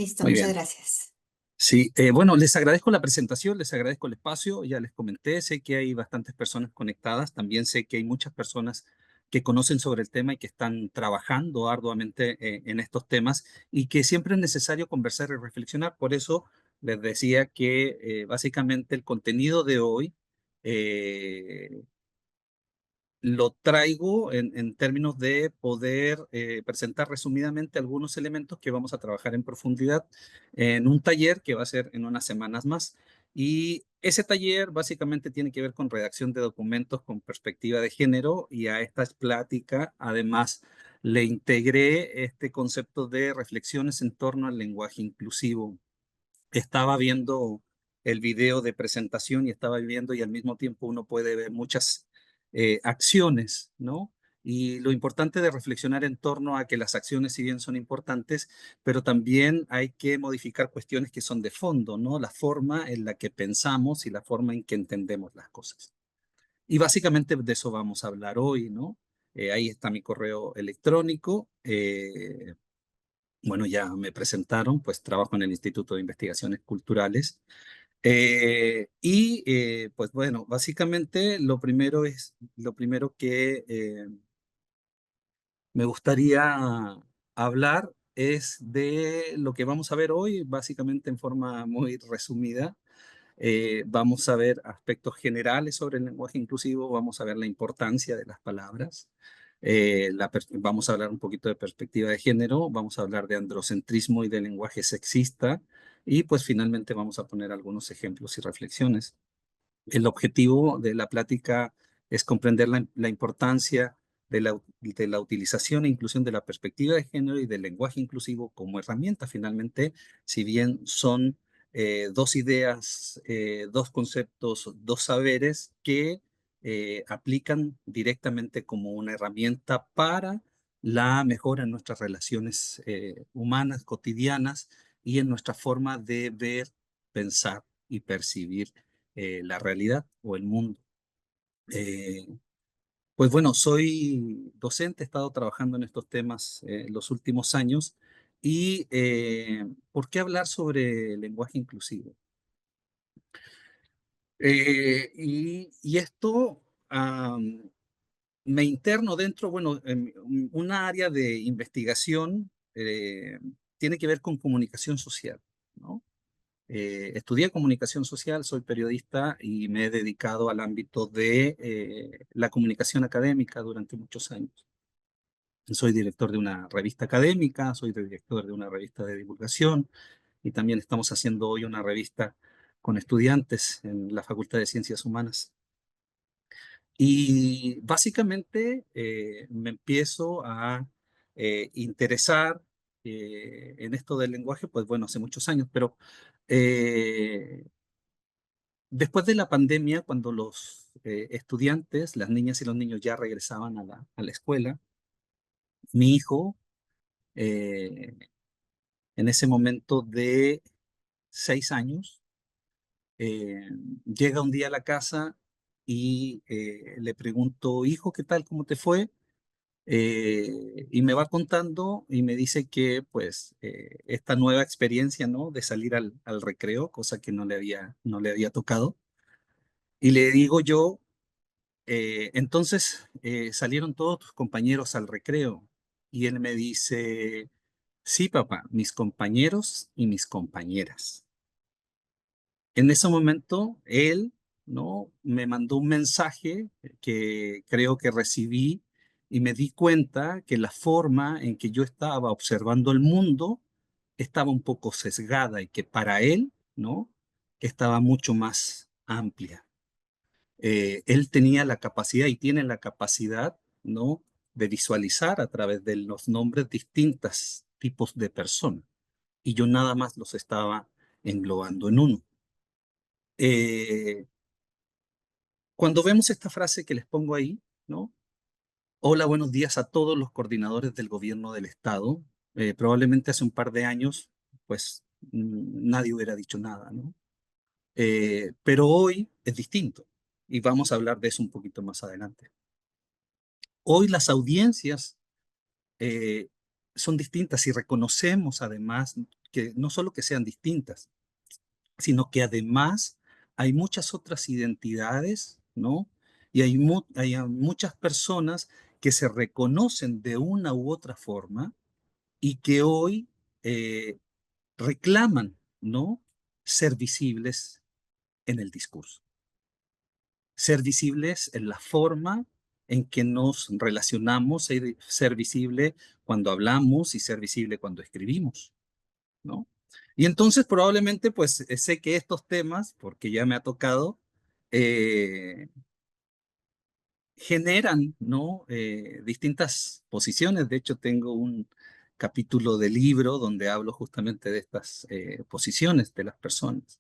Listo, Muy muchas bien. gracias. Sí, bueno, les agradezco la presentación, les agradezco el espacio, ya les comenté, sé que hay bastantes personas conectadas, también sé que hay muchas personas que conocen sobre el tema y que están trabajando arduamente en estos temas y que siempre es necesario conversar y reflexionar. Por eso les decía que básicamente el contenido de hoy eh, lo traigo en términos de poder presentar resumidamente algunos elementos que vamos a trabajar en profundidad en un taller que va a ser en unas semanas más. Y ese taller básicamente tiene que ver con redacción de documentos con perspectiva de género y a esta plática además le integré este concepto de reflexiones en torno al lenguaje inclusivo. Estaba viendo el video de presentación y estaba viendo y al mismo tiempo uno puede ver muchas acciones, ¿no? Y lo importante de reflexionar en torno a que las acciones, si bien son importantes, pero también hay que modificar cuestiones que son de fondo, ¿no? La forma en la que pensamos y la forma en que entendemos las cosas. Y básicamente de eso vamos a hablar hoy, ¿no? Ahí está mi correo electrónico. Bueno, ya me presentaron, pues trabajo en el Instituto de Investigaciones Culturales. Pues bueno, básicamente lo primero que me gustaría hablar es de lo que vamos a ver hoy, básicamente en forma muy resumida. Vamos a ver aspectos generales sobre el lenguaje inclusivo, vamos a ver la importancia de las palabras, vamos a hablar un poquito de perspectiva de género, vamos a hablar de androcentrismo y de lenguaje sexista, y pues finalmente vamos a poner algunos ejemplos y reflexiones. El objetivo de la plática es comprender la importancia de la utilización e inclusión de la perspectiva de género y del lenguaje inclusivo como herramienta. Finalmente, si bien son dos ideas, dos conceptos, dos saberes que aplican directamente como una herramienta para la mejora en nuestras relaciones humanas, cotidianas y en nuestra forma de ver, pensar y percibir la realidad o el mundo. Eh, pues bueno, soy docente, he estado trabajando en estos temas los últimos años y ¿por qué hablar sobre lenguaje inclusivo? Y esto me interno dentro, bueno, en una área de investigación tiene que ver con comunicación social, ¿no? Estudié comunicación social, soy periodista y me he dedicado al ámbito de la comunicación académica durante muchos años. Soy director de una revista académica, soy director de una revista de divulgación y también estamos haciendo hoy una revista con estudiantes en la Facultad de Ciencias Humanas. Y básicamente me empiezo a interesar en esto del lenguaje, pues bueno, hace muchos años, pero eh, después de la pandemia, cuando los estudiantes, las niñas y los niños ya regresaban a la escuela, mi hijo, eh, en ese momento de 6 años, eh, llega un día a la casa y le pregunto, hijo, ¿qué tal? ¿Cómo te fue? Y me va contando y me dice que pues esta nueva experiencia, ¿no? De salir al recreo, cosa que no le había tocado. Y le digo yo, entonces salieron todos tus compañeros al recreo. Y él me dice, sí, papá, mis compañeros y mis compañeras. En ese momento, él, ¿no? Me mandó un mensaje que creo que recibí y me di cuenta que la forma en que yo estaba observando el mundo estaba un poco sesgada y que para él, ¿no? Estaba mucho más amplia. Él tenía la capacidad y tiene la capacidad, ¿no? De visualizar a través de los nombres distintos tipos de personas. Y yo nada más los estaba englobando en uno. Eh, Cuando vemos esta frase que les pongo ahí, ¿no? Hola, buenos días a todos los coordinadores del gobierno del estado. Probablemente hace un par de años, pues nadie hubiera dicho nada, ¿no? Pero hoy es distinto y vamos a hablar de eso un poquito más adelante. Hoy las audiencias eh, son distintas y reconocemos además que no solo que sean distintas, sino que además hay muchas otras identidades, ¿no? Y hay muchas personas que se reconocen de una u otra forma y que hoy eh, reclaman, ¿no? Ser visibles en el discurso, ser visibles en la forma en que nos relacionamos, ser visible cuando hablamos y ser visible cuando escribimos, ¿no? Y entonces probablemente, pues sé que estos temas, porque ya me ha tocado, eh, generan, ¿no? Distintas posiciones. De hecho, tengo un capítulo de libro donde hablo justamente de estas posiciones de las personas.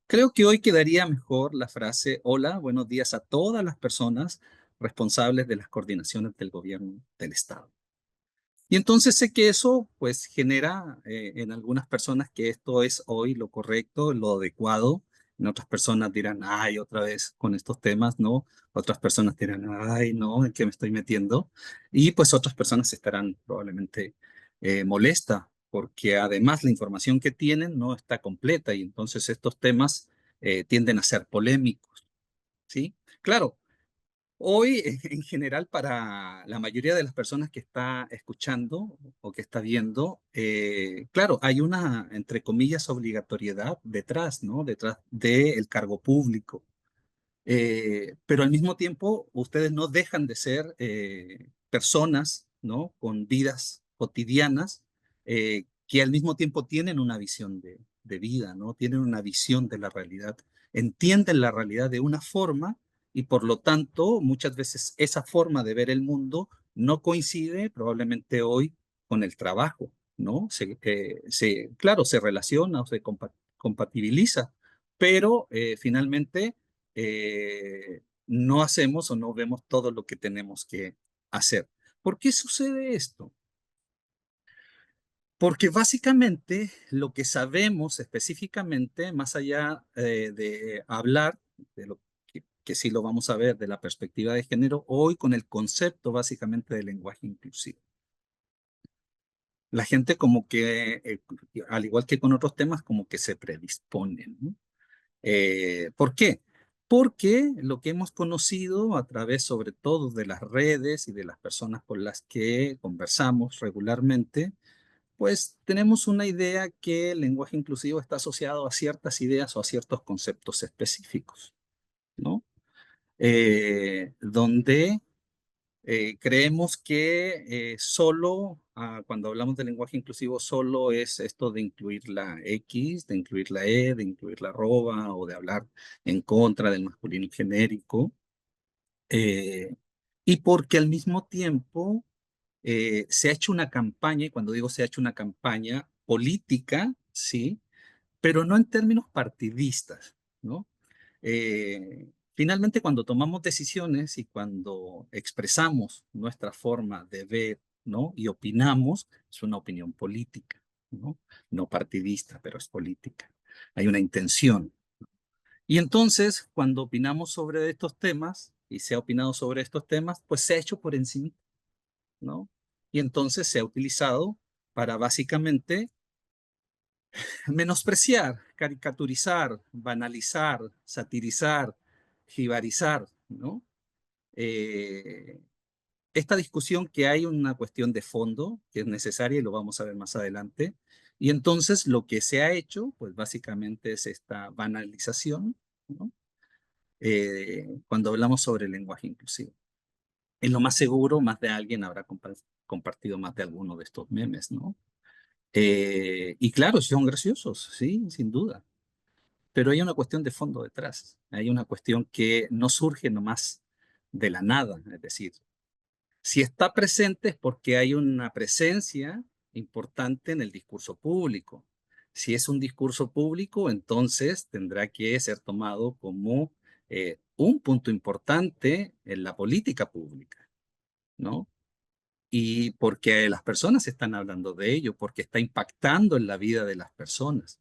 Creo que hoy quedaría mejor la frase, hola, buenos días a todas las personas responsables de las coordinaciones del gobierno del Estado. Y entonces sé que eso pues genera en algunas personas que esto es hoy lo correcto, lo adecuado. En otras personas dirán, ay, otra vez con estos temas, ¿no? Otras personas dirán, ay, no, ¿en qué me estoy metiendo? Y pues otras personas estarán probablemente molestas porque además la información que tienen no está completa y entonces estos temas tienden a ser polémicos, ¿sí? Claro, hoy, en general, para la mayoría de las personas que está escuchando o que está viendo, claro, hay una, entre comillas, obligatoriedad detrás, ¿no? Detrás del cargo público. Pero al mismo tiempo, ustedes no dejan de ser personas, ¿no? Con vidas cotidianas que al mismo tiempo tienen una visión de vida, ¿no? Tienen una visión de la realidad, entienden la realidad de una forma y por lo tanto muchas veces esa forma de ver el mundo no coincide probablemente hoy con el trabajo, ¿no? Claro, se relaciona o se compatibiliza, pero finalmente no hacemos o no vemos todo lo que tenemos que hacer. ¿Por qué sucede esto? Porque básicamente lo que sabemos específicamente, más allá de hablar de lo que sí lo vamos a ver de la perspectiva de género, hoy con el concepto básicamente de lenguaje inclusivo. La gente como que, al igual que con otros temas, como que se predisponen, ¿no? ¿Por qué? Porque lo que hemos conocido a través sobre todo de las redes y de las personas con las que conversamos regularmente, pues tenemos una idea que el lenguaje inclusivo está asociado a ciertas ideas o a ciertos conceptos específicos, ¿no? Donde creemos que solo, cuando hablamos de lenguaje inclusivo, solo es esto de incluir la X, de incluir la E, de incluir la arroba o de hablar en contra del masculino genérico. eh, y porque al mismo tiempo se ha hecho una campaña, y cuando digo se ha hecho una campaña política, ¿sí? Pero no en términos partidistas, ¿no? Finalmente, cuando tomamos decisiones y cuando expresamos nuestra forma de ver, ¿no? Y opinamos, es una opinión política, ¿no? No partidista, pero es política. Hay una intención. Y entonces, cuando opinamos sobre estos temas, y se ha opinado sobre estos temas, pues se ha hecho por encima, ¿no? Y entonces se ha utilizado para básicamente menospreciar, caricaturizar, banalizar, satirizar, jibarizar, ¿no? Eh, esta discusión que hay una cuestión de fondo que es necesaria y lo vamos a ver más adelante. Y entonces lo que se ha hecho, pues básicamente es esta banalización, ¿no? Cuando hablamos sobre el lenguaje inclusivo. En lo más seguro, más de alguien habrá compartido más de alguno de estos memes, ¿no? Y claro, son graciosos, sí, sin duda. Pero hay una cuestión de fondo detrás. Hay una cuestión que no surge nomás de la nada. Es decir, si está presente es porque hay una presencia importante en el discurso público. Si es un discurso público, entonces tendrá que ser tomado como un punto importante en la política pública, ¿no? Y porque las personas están hablando de ello, porque está impactando en la vida de las personas.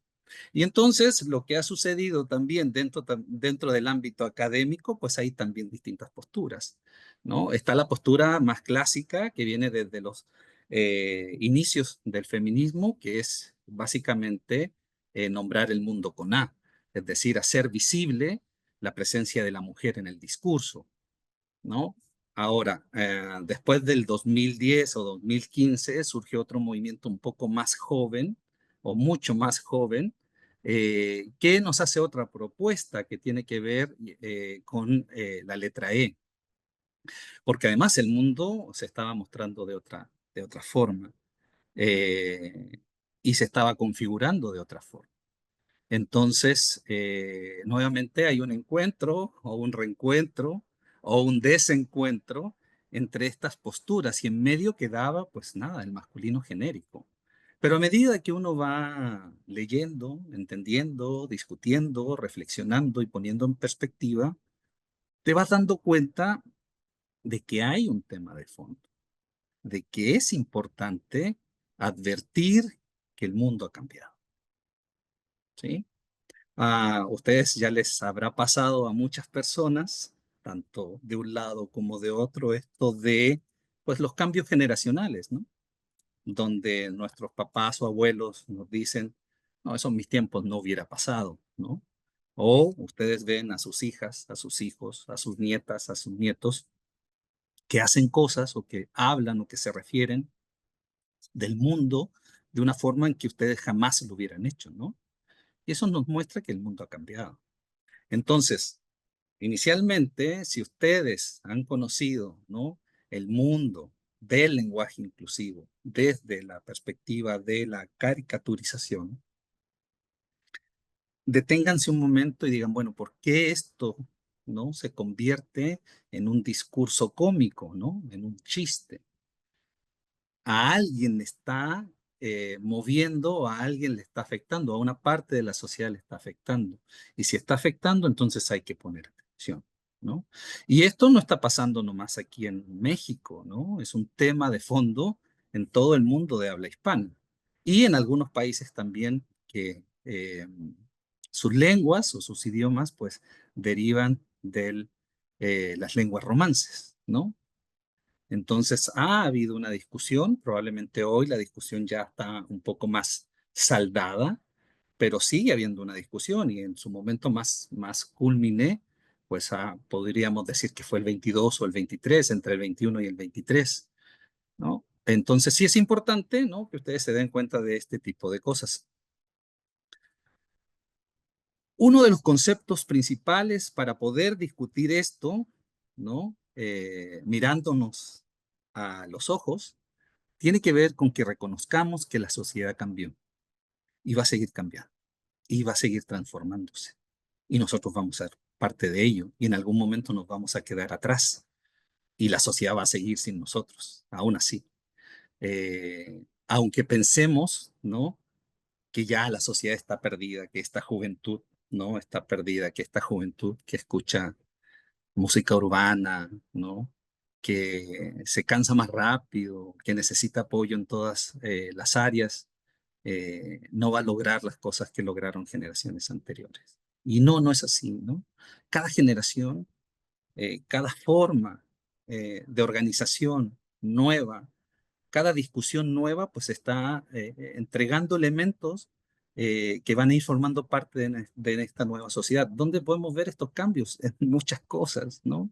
Y entonces lo que ha sucedido también dentro del ámbito académico, pues hay también distintas posturas, ¿no? Está la postura más clásica que viene desde los inicios del feminismo, que es básicamente nombrar el mundo con A, es decir, hacer visible la presencia de la mujer en el discurso, ¿no? Ahora, después del 2010 o 2015 surgió otro movimiento un poco más joven o mucho más joven que nos hace otra propuesta que tiene que ver con la letra E, porque además el mundo se estaba mostrando de otra forma eh, y se estaba configurando de otra forma. Entonces, nuevamente hay un encuentro o un reencuentro o un desencuentro entre estas posturas y en medio quedaba, pues nada, el masculino genérico. Pero a medida que uno va leyendo, entendiendo, discutiendo, reflexionando y poniendo en perspectiva, te vas dando cuenta de que hay un tema de fondo, de que es importante advertir que el mundo ha cambiado, ¿sí? A ustedes ya les habrá pasado a muchas personas, tanto de un lado como de otro, esto de pues los cambios generacionales, ¿no? Donde nuestros papás o abuelos nos dicen, no, eso en mis tiempos no hubiera pasado, ¿no? O ustedes ven a sus hijas, a sus hijos, a sus nietas, a sus nietos que hacen cosas o que hablan o que se refieren del mundo de una forma en que ustedes jamás lo hubieran hecho, ¿no? Y eso nos muestra que el mundo ha cambiado. Entonces, inicialmente, si ustedes han conocido, ¿no?, el mundo del lenguaje inclusivo desde la perspectiva de la caricaturización, deténganse un momento y digan, bueno, ¿por qué esto, no, se convierte en un discurso cómico, ¿no?, en un chiste? A alguien le está moviendo, a alguien le está afectando, a una parte de la sociedad le está afectando. Y si está afectando, entonces hay que poner atención, ¿no? Y esto no está pasando nomás aquí en México, ¿no? Es un tema de fondo en todo el mundo de habla hispana. Y en algunos países también que sus lenguas o sus idiomas, pues, derivan de las lenguas romances, ¿no? Entonces ha habido una discusión, probablemente hoy la discusión ya está un poco más saldada, pero sigue habiendo una discusión y en su momento más culmine, pues podríamos decir que fue el 22 o el 23, entre el 21 y el 23, ¿no? Entonces sí es importante, ¿no?, que ustedes se den cuenta de este tipo de cosas. Uno de los conceptos principales para poder discutir esto, ¿no?, mirándonos a los ojos, tiene que ver con que reconozcamos que la sociedad cambió y va a seguir cambiando y va a seguir transformándose. Y nosotros vamos a ser parte de ello y en algún momento nos vamos a quedar atrás y la sociedad va a seguir sin nosotros, aún así. Aunque pensemos, ¿no?, que ya la sociedad está perdida, que esta juventud, ¿no?, está perdida, que esta juventud que escucha música urbana, ¿no?, que se cansa más rápido, que necesita apoyo en todas las áreas, no va a lograr las cosas que lograron generaciones anteriores. Y no, no es así, ¿no? Cada generación, cada forma de organización nueva, cada discusión nueva, pues está entregando elementos que van a ir formando parte de esta nueva sociedad. ¿Dónde podemos ver estos cambios? En muchas cosas, ¿no?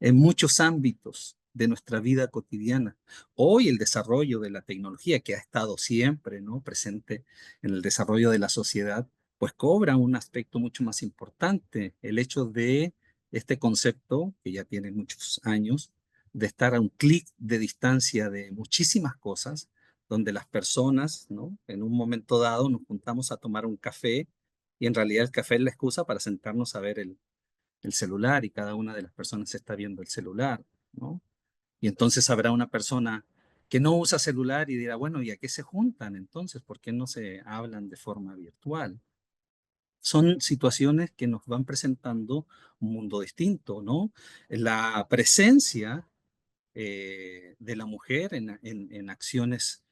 En muchos ámbitos de nuestra vida cotidiana. Hoy el desarrollo de la tecnología, que ha estado siempre, ¿no?, presente en el desarrollo de la sociedad, pues cobra un aspecto mucho más importante. El hecho de este concepto, que ya tiene muchos años, de estar a un clic de distancia de muchísimas cosas, donde las personas, ¿no?, en un momento dado nos juntamos a tomar un café y en realidad el café es la excusa para sentarnos a ver el celular y cada una de las personas está viendo el celular, ¿no? Y entonces habrá una persona que no usa celular y dirá, bueno, ¿y a qué se juntan entonces? ¿Por qué no se hablan de forma virtual? Son situaciones que nos van presentando un mundo distinto, ¿no? La presencia de la mujer en acciones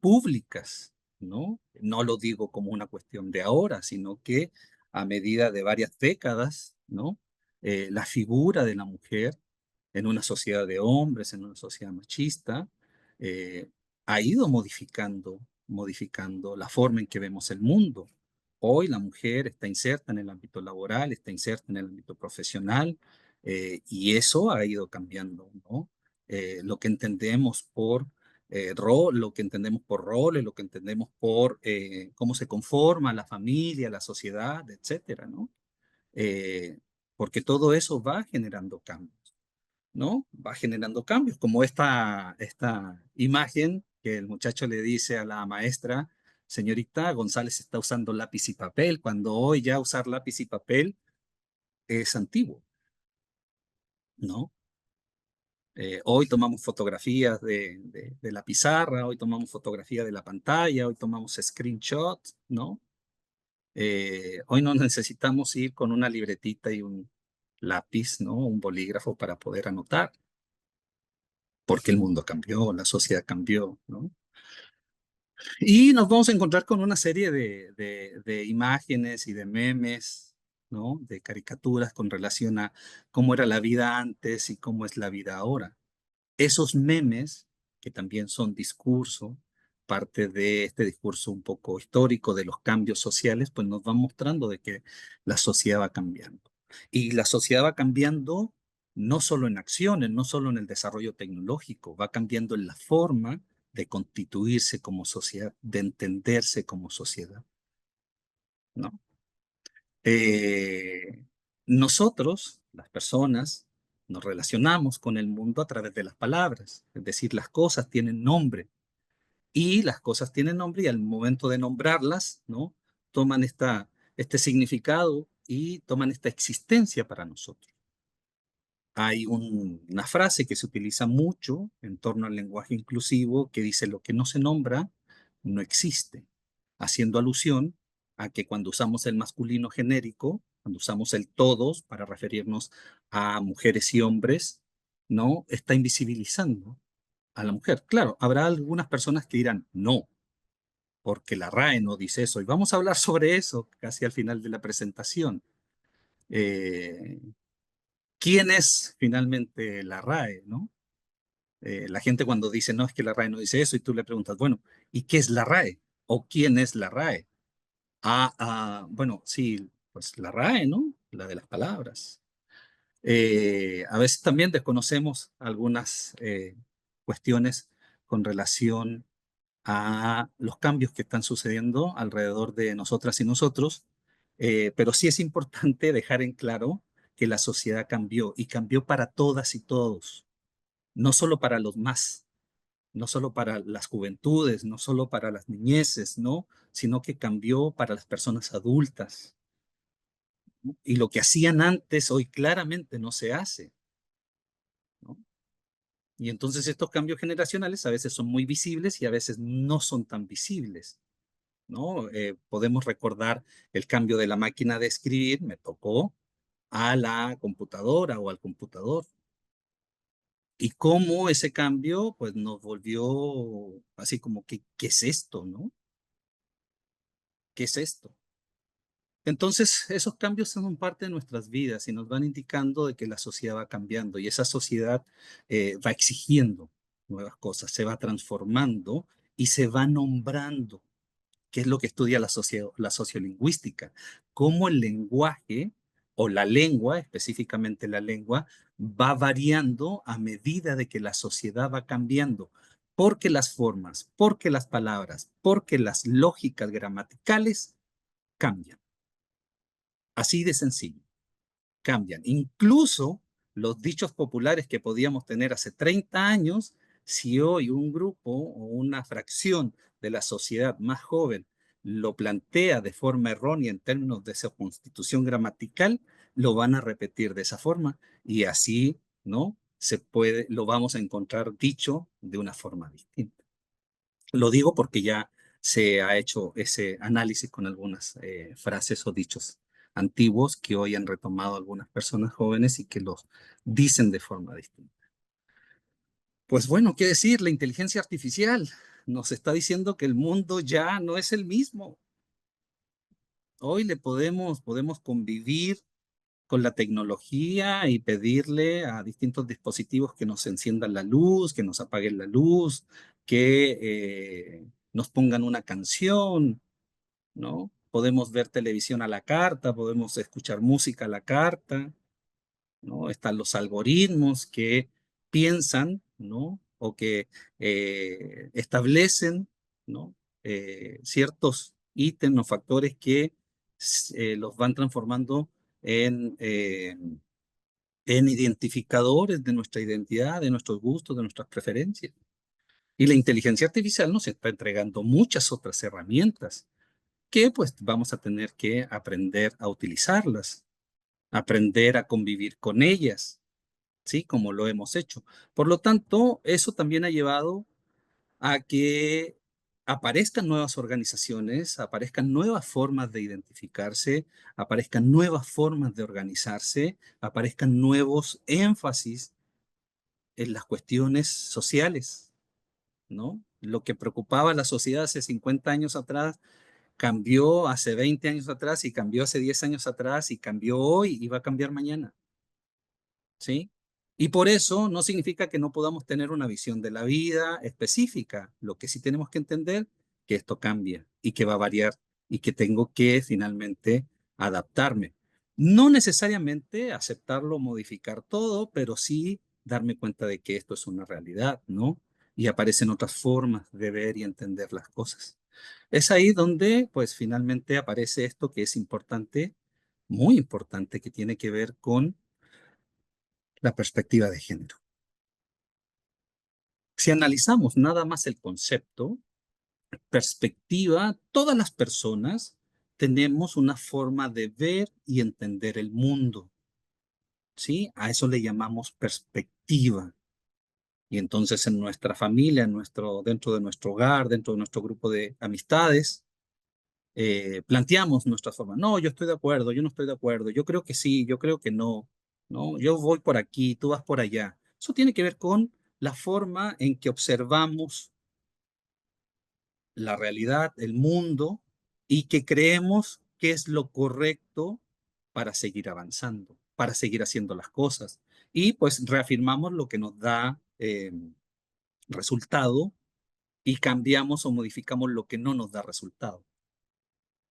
públicas, ¿no? No lo digo como una cuestión de ahora, sino que a medida de varias décadas, ¿no? La figura de la mujer en una sociedad de hombres, en una sociedad machista, eh, ha ido modificando, modificando la forma en que vemos el mundo. Hoy la mujer está inserta en el ámbito laboral, está inserta en el ámbito profesional, y eso ha ido cambiando, ¿no? Lo que entendemos por rol, lo que entendemos por roles, lo que entendemos por cómo se conforma la familia, la sociedad, etcétera, ¿no? Eh, Porque todo eso va generando cambios, ¿no? Va generando cambios, como esta imagen que el muchacho le dice a la maestra: señorita, González está usando lápiz y papel, cuando hoy ya usar lápiz y papel es antiguo, ¿no? Hoy tomamos fotografías de la pizarra, hoy tomamos fotografía de la pantalla, hoy tomamos screenshot, ¿no? Hoy no necesitamos ir con una libretita y un lápiz, ¿no? Un bolígrafo para poder anotar, porque el mundo cambió, la sociedad cambió, ¿no? Y nos vamos a encontrar con una serie de imágenes y de memes, ¿no? De caricaturas con relación a cómo era la vida antes y cómo es la vida ahora. Esos memes, que también son discurso, parte de este discurso un poco histórico de los cambios sociales, pues nos van mostrando de que la sociedad va cambiando. Y la sociedad va cambiando no solo en acciones, no solo en el desarrollo tecnológico, va cambiando en la forma de constituirse como sociedad, de entenderse como sociedad, ¿no? Eh, Nosotros, las personas, nos relacionamos con el mundo a través de las palabras, es decir, las cosas tienen nombre y las cosas tienen nombre y al momento de nombrarlas, ¿no? Toman este significado y toman esta existencia para nosotros. Hay una frase que se utiliza mucho en torno al lenguaje inclusivo que dice: lo que no se nombra no existe, haciendo alusión a que cuando usamos el masculino genérico, cuando usamos el todos para referirnos a mujeres y hombres, no está invisibilizando a la mujer. Claro, habrá algunas personas que dirán no, porque la RAE no dice eso, y vamos a hablar sobre eso casi al final de la presentación. Eh, ¿Quién es finalmente la RAE, no? La gente cuando dice: no, es que la RAE no dice eso, y tú le preguntas: bueno, ¿y qué es la RAE? ¿O quién es la RAE? Bueno, sí, pues la RAE, ¿no? La de las palabras. A veces también desconocemos algunas cuestiones con relación a los cambios que están sucediendo alrededor de nosotras y nosotros, pero sí es importante dejar en claro que la sociedad cambió y cambió para todas y todos, no solo para los más, no solo para las juventudes, no solo para las niñeces, ¿no? Sino que cambió para las personas adultas. ¿No? Y lo que hacían antes, hoy claramente no se hace, ¿no? Y entonces estos cambios generacionales a veces son muy visibles y a veces no son tan visibles, ¿no? Podemos recordar el cambio de la máquina de escribir, me tocó, a la computadora o al computador. Y cómo ese cambio, pues, nos volvió así como que, ¿qué es esto, no? ¿Qué es esto? Entonces, esos cambios son parte de nuestras vidas y nos van indicando de que la sociedad va cambiando y esa sociedad va exigiendo nuevas cosas, se va transformando y se va nombrando, que es lo que estudia la sociolingüística, cómo el lenguaje o la lengua, específicamente la lengua, va variando a medida de que la sociedad va cambiando, porque las formas, porque las palabras, porque las lógicas gramaticales cambian. Así de sencillo, cambian. Incluso los dichos populares que podíamos tener hace 30 años, si hoy un grupo o una fracción de la sociedad más joven lo plantea de forma errónea en términos de su constitución gramatical, lo van a repetir de esa forma y así, ¿no? Lo vamos a encontrar dicho de una forma distinta. Lo digo porque ya se ha hecho ese análisis con algunas frases o dichos antiguos que hoy han retomado algunas personas jóvenes y que los dicen de forma distinta. Pues bueno, ¿qué decir? La inteligencia artificial nos está diciendo que el mundo ya no es el mismo. Hoy podemos convivir con la tecnología y pedirle a distintos dispositivos que nos enciendan la luz, que nos apaguen la luz, que nos pongan una canción, ¿no? Podemos ver televisión a la carta, podemos escuchar música a la carta, ¿no? Están los algoritmos que piensan, ¿no? O que establecen, ¿no? Ciertos ítems o factores que los van transformando en, eh, en identificadores de nuestra identidad, de nuestros gustos, de nuestras preferencias. Y la inteligencia artificial nos está entregando muchas otras herramientas que pues vamos a tener que aprender a utilizarlas, aprender a convivir con ellas, ¿sí? Como lo hemos hecho. Por lo tanto, eso también ha llevado a que aparezcan nuevas organizaciones, aparezcan nuevas formas de identificarse, aparezcan nuevas formas de organizarse, aparezcan nuevos énfasis en las cuestiones sociales, ¿no? Lo que preocupaba a la sociedad hace 50 años atrás cambió hace 20 años atrás y cambió hace 10 años atrás y cambió hoy y va a cambiar mañana. ¿Sí? Y por eso no significa que no podamos tener una visión de la vida específica. Lo que sí tenemos que entender que esto cambia y que va a variar y que tengo que finalmente adaptarme. No necesariamente aceptarlo, modificar todo, pero sí darme cuenta de que esto es una realidad, ¿no? Y aparecen otras formas de ver y entender las cosas. Es ahí donde, pues, finalmente aparece esto que es importante, muy importante, que tiene que ver con la perspectiva de género. Si analizamos nada más el concepto, perspectiva, todas las personas tenemos una forma de ver y entender el mundo, ¿sí? A eso le llamamos perspectiva. Y entonces en nuestra familia, dentro de nuestro hogar, dentro de nuestro grupo de amistades, planteamos nuestra forma. No, yo estoy de acuerdo, yo no estoy de acuerdo, yo creo que sí, yo creo que no, no, yo voy por aquí, tú vas por allá. Eso tiene que ver con la forma en que observamos la realidad, el mundo, y que creemos que es lo correcto para seguir avanzando, para seguir haciendo las cosas. Y pues reafirmamos lo que nos da resultado y cambiamos o modificamos lo que no nos da resultado.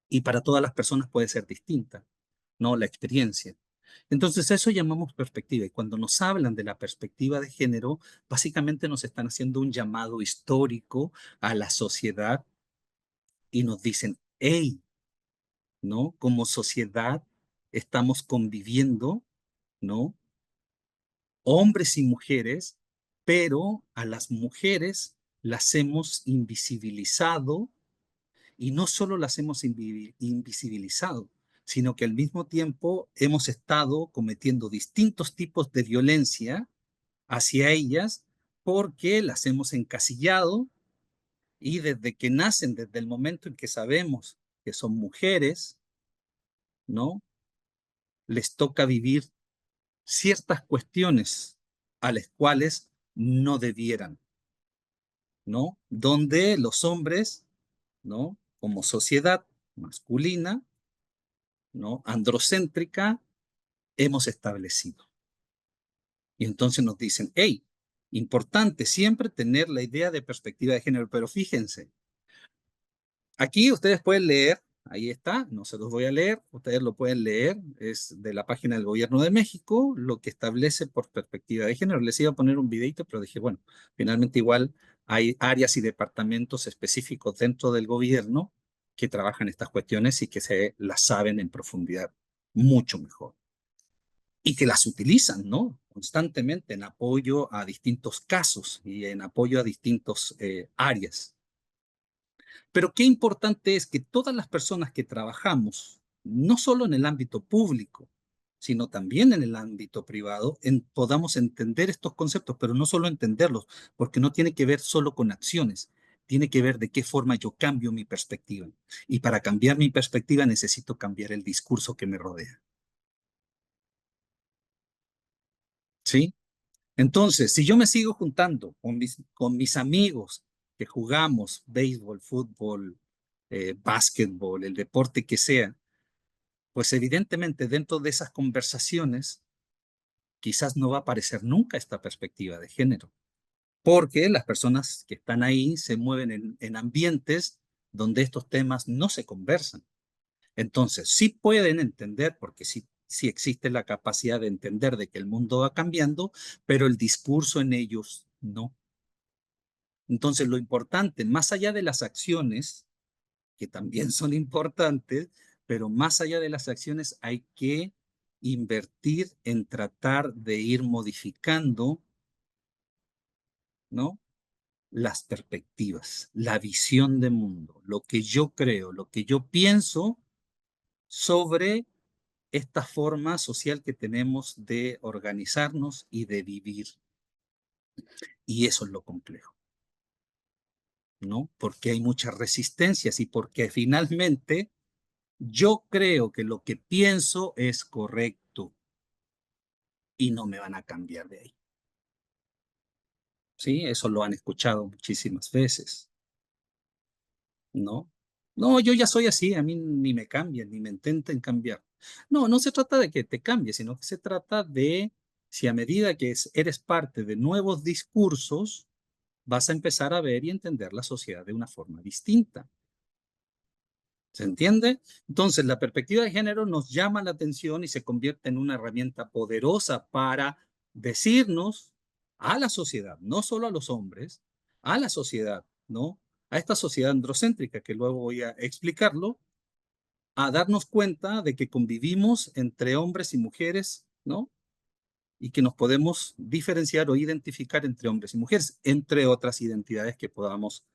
Y para todas las personas puede ser distinta, ¿no? La experiencia. Entonces, eso llamamos perspectiva. Y cuando nos hablan de la perspectiva de género, básicamente nos están haciendo un llamado histórico a la sociedad y nos dicen, hey, ¿no? Como sociedad estamos conviviendo, ¿no? Hombres y mujeres, pero a las mujeres las hemos invisibilizado y no solo las hemos invisibilizado, sino que al mismo tiempo hemos estado cometiendo distintos tipos de violencia hacia ellas porque las hemos encasillado y desde que nacen, desde el momento en que sabemos que son mujeres, ¿no? Les toca vivir ciertas cuestiones a las cuales no debieran, ¿no? Donde los hombres, ¿no? Como sociedad masculina, ¿no? Androcéntrica, hemos establecido. Y entonces nos dicen, hey, importante siempre tener la idea de perspectiva de género, pero fíjense, aquí ustedes pueden leer, ahí está, no se los voy a leer, ustedes lo pueden leer, es de la página del Gobierno de México, lo que establece por perspectiva de género. Les iba a poner un videito, pero dije, bueno, finalmente igual hay áreas y departamentos específicos dentro del gobierno que trabajan estas cuestiones y que se las saben en profundidad mucho mejor. Y que las utilizan, ¿no? Constantemente en apoyo a distintos casos y en apoyo a distintas áreas. Pero qué importante es que todas las personas que trabajamos, no solo en el ámbito público, sino también en el ámbito privado, podamos entender estos conceptos, pero no solo entenderlos, porque no tiene que ver solo con acciones, tiene que ver de qué forma yo cambio mi perspectiva. Y para cambiar mi perspectiva necesito cambiar el discurso que me rodea. ¿Sí? Entonces, si yo me sigo juntando con mis amigos que jugamos béisbol, fútbol, básquetbol, el deporte que sea, pues evidentemente dentro de esas conversaciones quizás no va a aparecer nunca esta perspectiva de género. porque las personas que están ahí se mueven en ambientes donde estos temas no se conversan. Entonces, sí pueden entender, porque sí existe la capacidad de entender de que el mundo va cambiando, pero el discurso en ellos no. Entonces, lo importante, más allá de las acciones, que también son importantes, pero más allá de las acciones hay que invertir en tratar de ir modificando, ¿no? Las perspectivas, la visión de mundo, lo que yo creo, lo que yo pienso sobre esta forma social que tenemos de organizarnos y de vivir. Y eso es lo complejo, ¿no? Porque hay muchas resistencias y porque finalmente yo creo que lo que pienso es correcto y no me van a cambiar de ahí. ¿Sí? Eso lo han escuchado muchísimas veces, ¿no? No, yo ya soy así, a mí ni me cambian, ni me intenten cambiar. No, no se trata de que te cambies, sino que se trata de si a medida que eres parte de nuevos discursos, vas a empezar a ver y entender la sociedad de una forma distinta. ¿Se entiende? Entonces, la perspectiva de género nos llama la atención y se convierte en una herramienta poderosa para decirnos a la sociedad, no solo a los hombres, a la sociedad, ¿no? A esta sociedad androcéntrica, que luego voy a explicarlo, a darnos cuenta de que convivimos entre hombres y mujeres, ¿no? Y que nos podemos diferenciar o identificar entre hombres y mujeres, entre otras identidades que podamos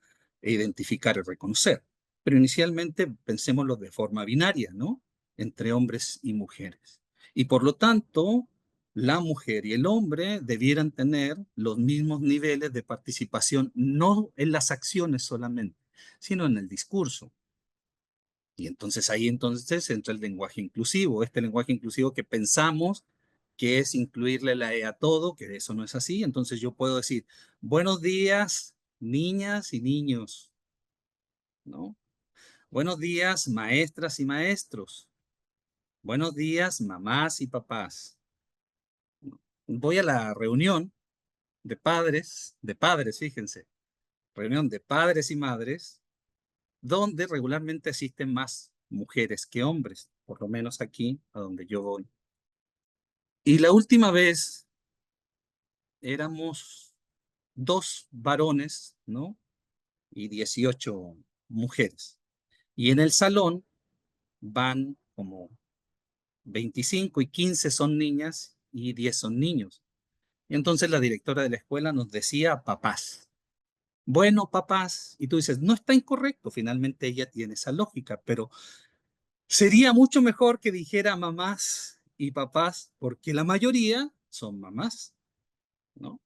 identificar y reconocer. Pero inicialmente pensémoslo de forma binaria, ¿no? Entre hombres y mujeres. Y por lo tanto, la mujer y el hombre debieran tener los mismos niveles de participación, no en las acciones solamente, sino en el discurso. Y entonces ahí entonces entra el lenguaje inclusivo, este lenguaje inclusivo que pensamos que es incluirle la E a todo, que eso no es así. Entonces yo puedo decir, buenos días, niñas y niños, ¿no? Buenos días, maestras y maestros. Buenos días, mamás y papás. Voy a la reunión de padres, fíjense, reunión de padres y madres, donde regularmente asisten más mujeres que hombres, por lo menos aquí a donde yo voy. Y la última vez éramos dos varones, ¿no? Y 18 mujeres. Y en el salón van como 25 y 15 son niñas y 10 son niños. Y entonces la directora de la escuela nos decía papás. Bueno, papás. Y tú dices, no está incorrecto, finalmente ella tiene esa lógica, pero sería mucho mejor que dijera mamás y papás, porque la mayoría son mamás, ¿no?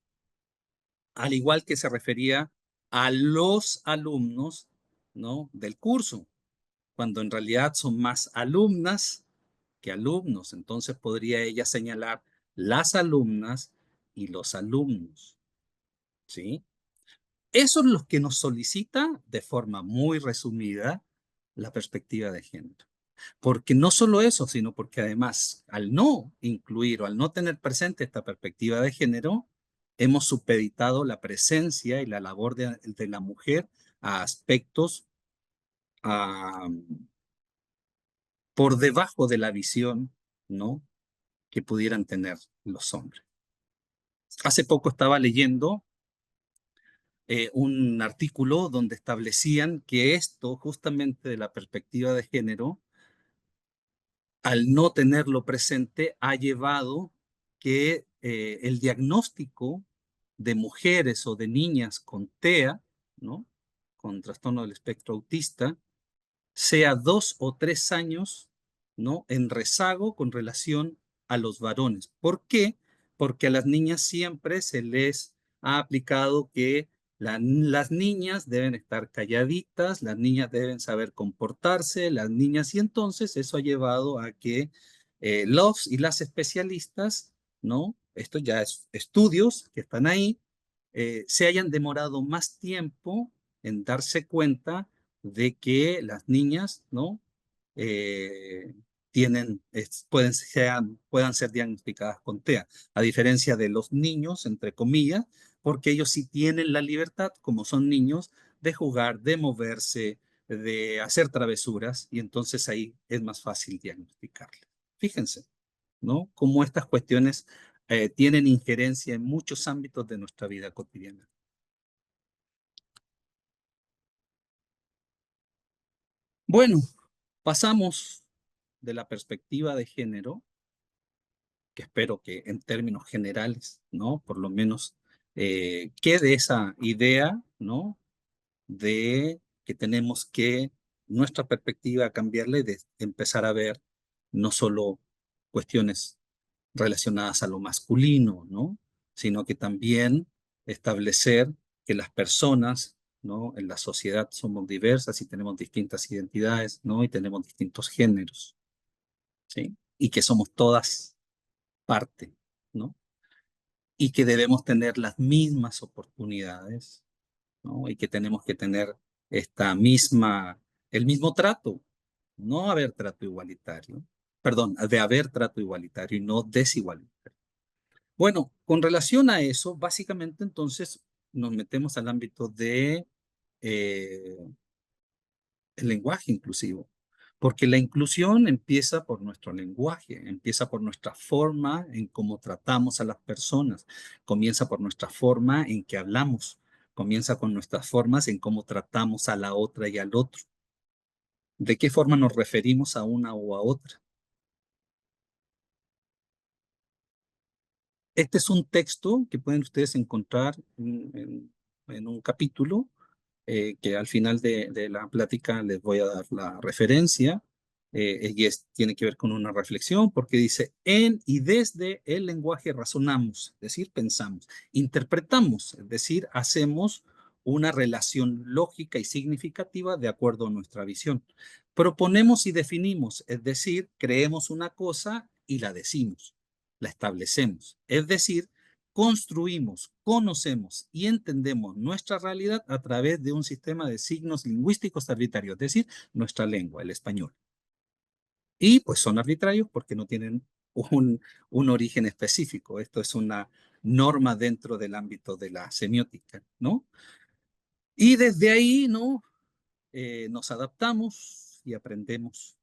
Al igual que se refería a los alumnos, ¿no? Del curso, cuando en realidad son más alumnas que alumnos. Entonces podría ella señalar las alumnas y los alumnos, ¿sí? Eso es lo que nos solicita de forma muy resumida la perspectiva de género. Porque no solo eso, sino porque además al no incluir o al no tener presente esta perspectiva de género, hemos supeditado la presencia y la labor de la mujer a aspectos a, por debajo de la visión, ¿no? Que pudieran tener los hombres. Hace poco estaba leyendo un artículo donde establecían que esto, justamente de la perspectiva de género, al no tenerlo presente, ha llevado que el diagnóstico de mujeres o de niñas con TEA, ¿no? Con trastorno del espectro autista, sea 2 o 3 años, ¿no? En rezago con relación a los varones. ¿Por qué? Porque a las niñas siempre se les ha aplicado que las niñas deben estar calladitas, las niñas deben saber comportarse, las niñas, y entonces eso ha llevado a que los y las especialistas, ¿no? Esto ya es estudios que están ahí, se hayan demorado más tiempo en darse cuenta de que las niñas, ¿no? Eh, puedan ser diagnosticadas con TEA, a diferencia de los niños, entre comillas, porque ellos sí tienen la libertad, como son niños, de jugar, de moverse, de hacer travesuras, y entonces ahí es más fácil diagnosticarles. Fíjense, ¿no? Cómo estas cuestiones tienen injerencia en muchos ámbitos de nuestra vida cotidiana. Bueno, pasamos de la perspectiva de género, que espero que en términos generales, ¿no? Por lo menos quede esa idea, ¿no? De que tenemos que nuestra perspectiva cambiarle, de empezar a ver no solo cuestiones relacionadas a lo masculino, ¿no? Sino que también establecer que las personas, ¿no? En la sociedad somos diversas y tenemos distintas identidades, ¿no? Y tenemos distintos géneros, ¿sí? Y que somos todas parte, ¿no? Y que debemos tener las mismas oportunidades, ¿no? Y que tenemos que tener el mismo trato, no haber trato igualitario, perdón, de haber trato igualitario y no desigualitario. Bueno, con relación a eso, básicamente entonces nos metemos al ámbito de eh, el lenguaje inclusivo, porque la inclusión empieza por nuestro lenguaje, empieza por nuestra forma en cómo tratamos a las personas, comienza por nuestra forma en que hablamos, comienza con nuestras formas en cómo tratamos a la otra y al otro, de qué forma nos referimos a una o a otra. Este es un texto que pueden ustedes encontrar en un capítulo que al final de la plática les voy a dar la referencia, tiene que ver con una reflexión, porque dice, en y desde el lenguaje razonamos, es decir, pensamos, interpretamos, es decir, hacemos una relación lógica y significativa de acuerdo a nuestra visión. Proponemos y definimos, es decir, creemos una cosa y la decimos, la establecemos, es decir, construimos, conocemos y entendemos nuestra realidad a través de un sistema de signos lingüísticos arbitrarios, es decir, nuestra lengua, el español. Y pues son arbitrarios porque no tienen un origen específico. Esto es una norma dentro del ámbito de la semiótica, ¿no? Y desde ahí, ¿no? Nos adaptamos y aprendemos.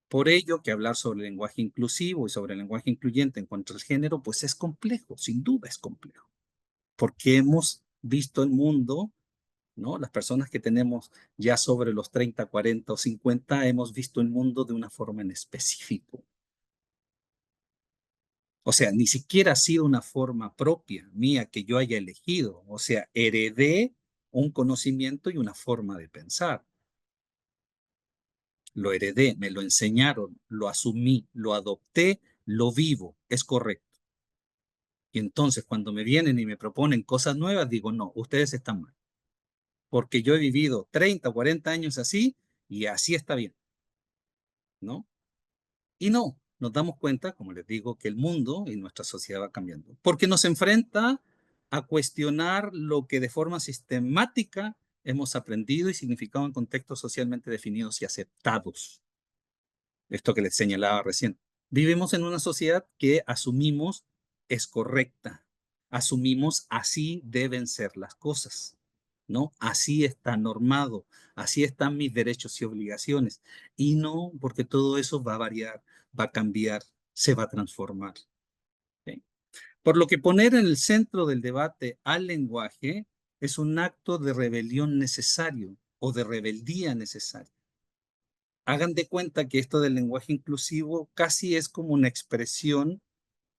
Por ello que hablar sobre el lenguaje inclusivo y sobre el lenguaje incluyente en cuanto al género, pues es complejo, sin duda es complejo, porque hemos visto el mundo, ¿no? Las personas que tenemos ya sobre los 30, 40 o 50, hemos visto el mundo de una forma en específico. O sea, ni siquiera ha sido una forma propia mía que yo haya elegido. O sea, heredé un conocimiento y una forma de pensar. Lo heredé, me lo enseñaron, lo asumí, lo adopté, lo vivo. Es correcto. Y entonces cuando me vienen y me proponen cosas nuevas, digo, no, ustedes están mal. Porque yo he vivido 30 o 40 años así y así está bien, ¿no? Y no, nos damos cuenta, como les digo, que el mundo y nuestra sociedad va cambiando, porque nos enfrenta a cuestionar lo que de forma sistemática hemos aprendido y significado en contextos socialmente definidos y aceptados. Esto que les señalaba recién. Vivimos en una sociedad que asumimos es correcta, asumimos así deben ser las cosas, ¿no? Así está normado, así están mis derechos y obligaciones. Y no, porque todo eso va a variar, va a cambiar, se va a transformar. ¿Sí? Por lo que poner en el centro del debate al lenguaje es un acto de rebelión necesario o de rebeldía necesaria. Hagan de cuenta que esto del lenguaje inclusivo casi es como una expresión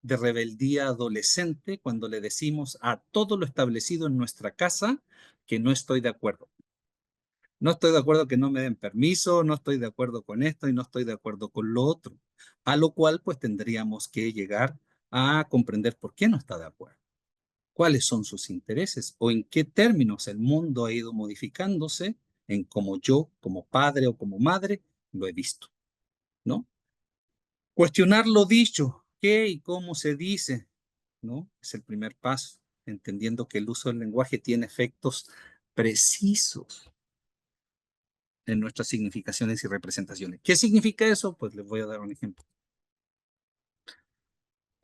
de rebeldía adolescente cuando le decimos a todo lo establecido en nuestra casa que no estoy de acuerdo. No estoy de acuerdo que no me den permiso, no estoy de acuerdo con esto y no estoy de acuerdo con lo otro. A lo cual pues tendríamos que llegar a comprender por qué no está de acuerdo, cuáles son sus intereses o en qué términos el mundo ha ido modificándose en cómo yo, como padre o como madre, lo he visto, ¿no? Cuestionar lo dicho, qué y cómo se dice, ¿no? Es el primer paso, entendiendo que el uso del lenguaje tiene efectos precisos en nuestras significaciones y representaciones. ¿Qué significa eso? Pues les voy a dar un ejemplo.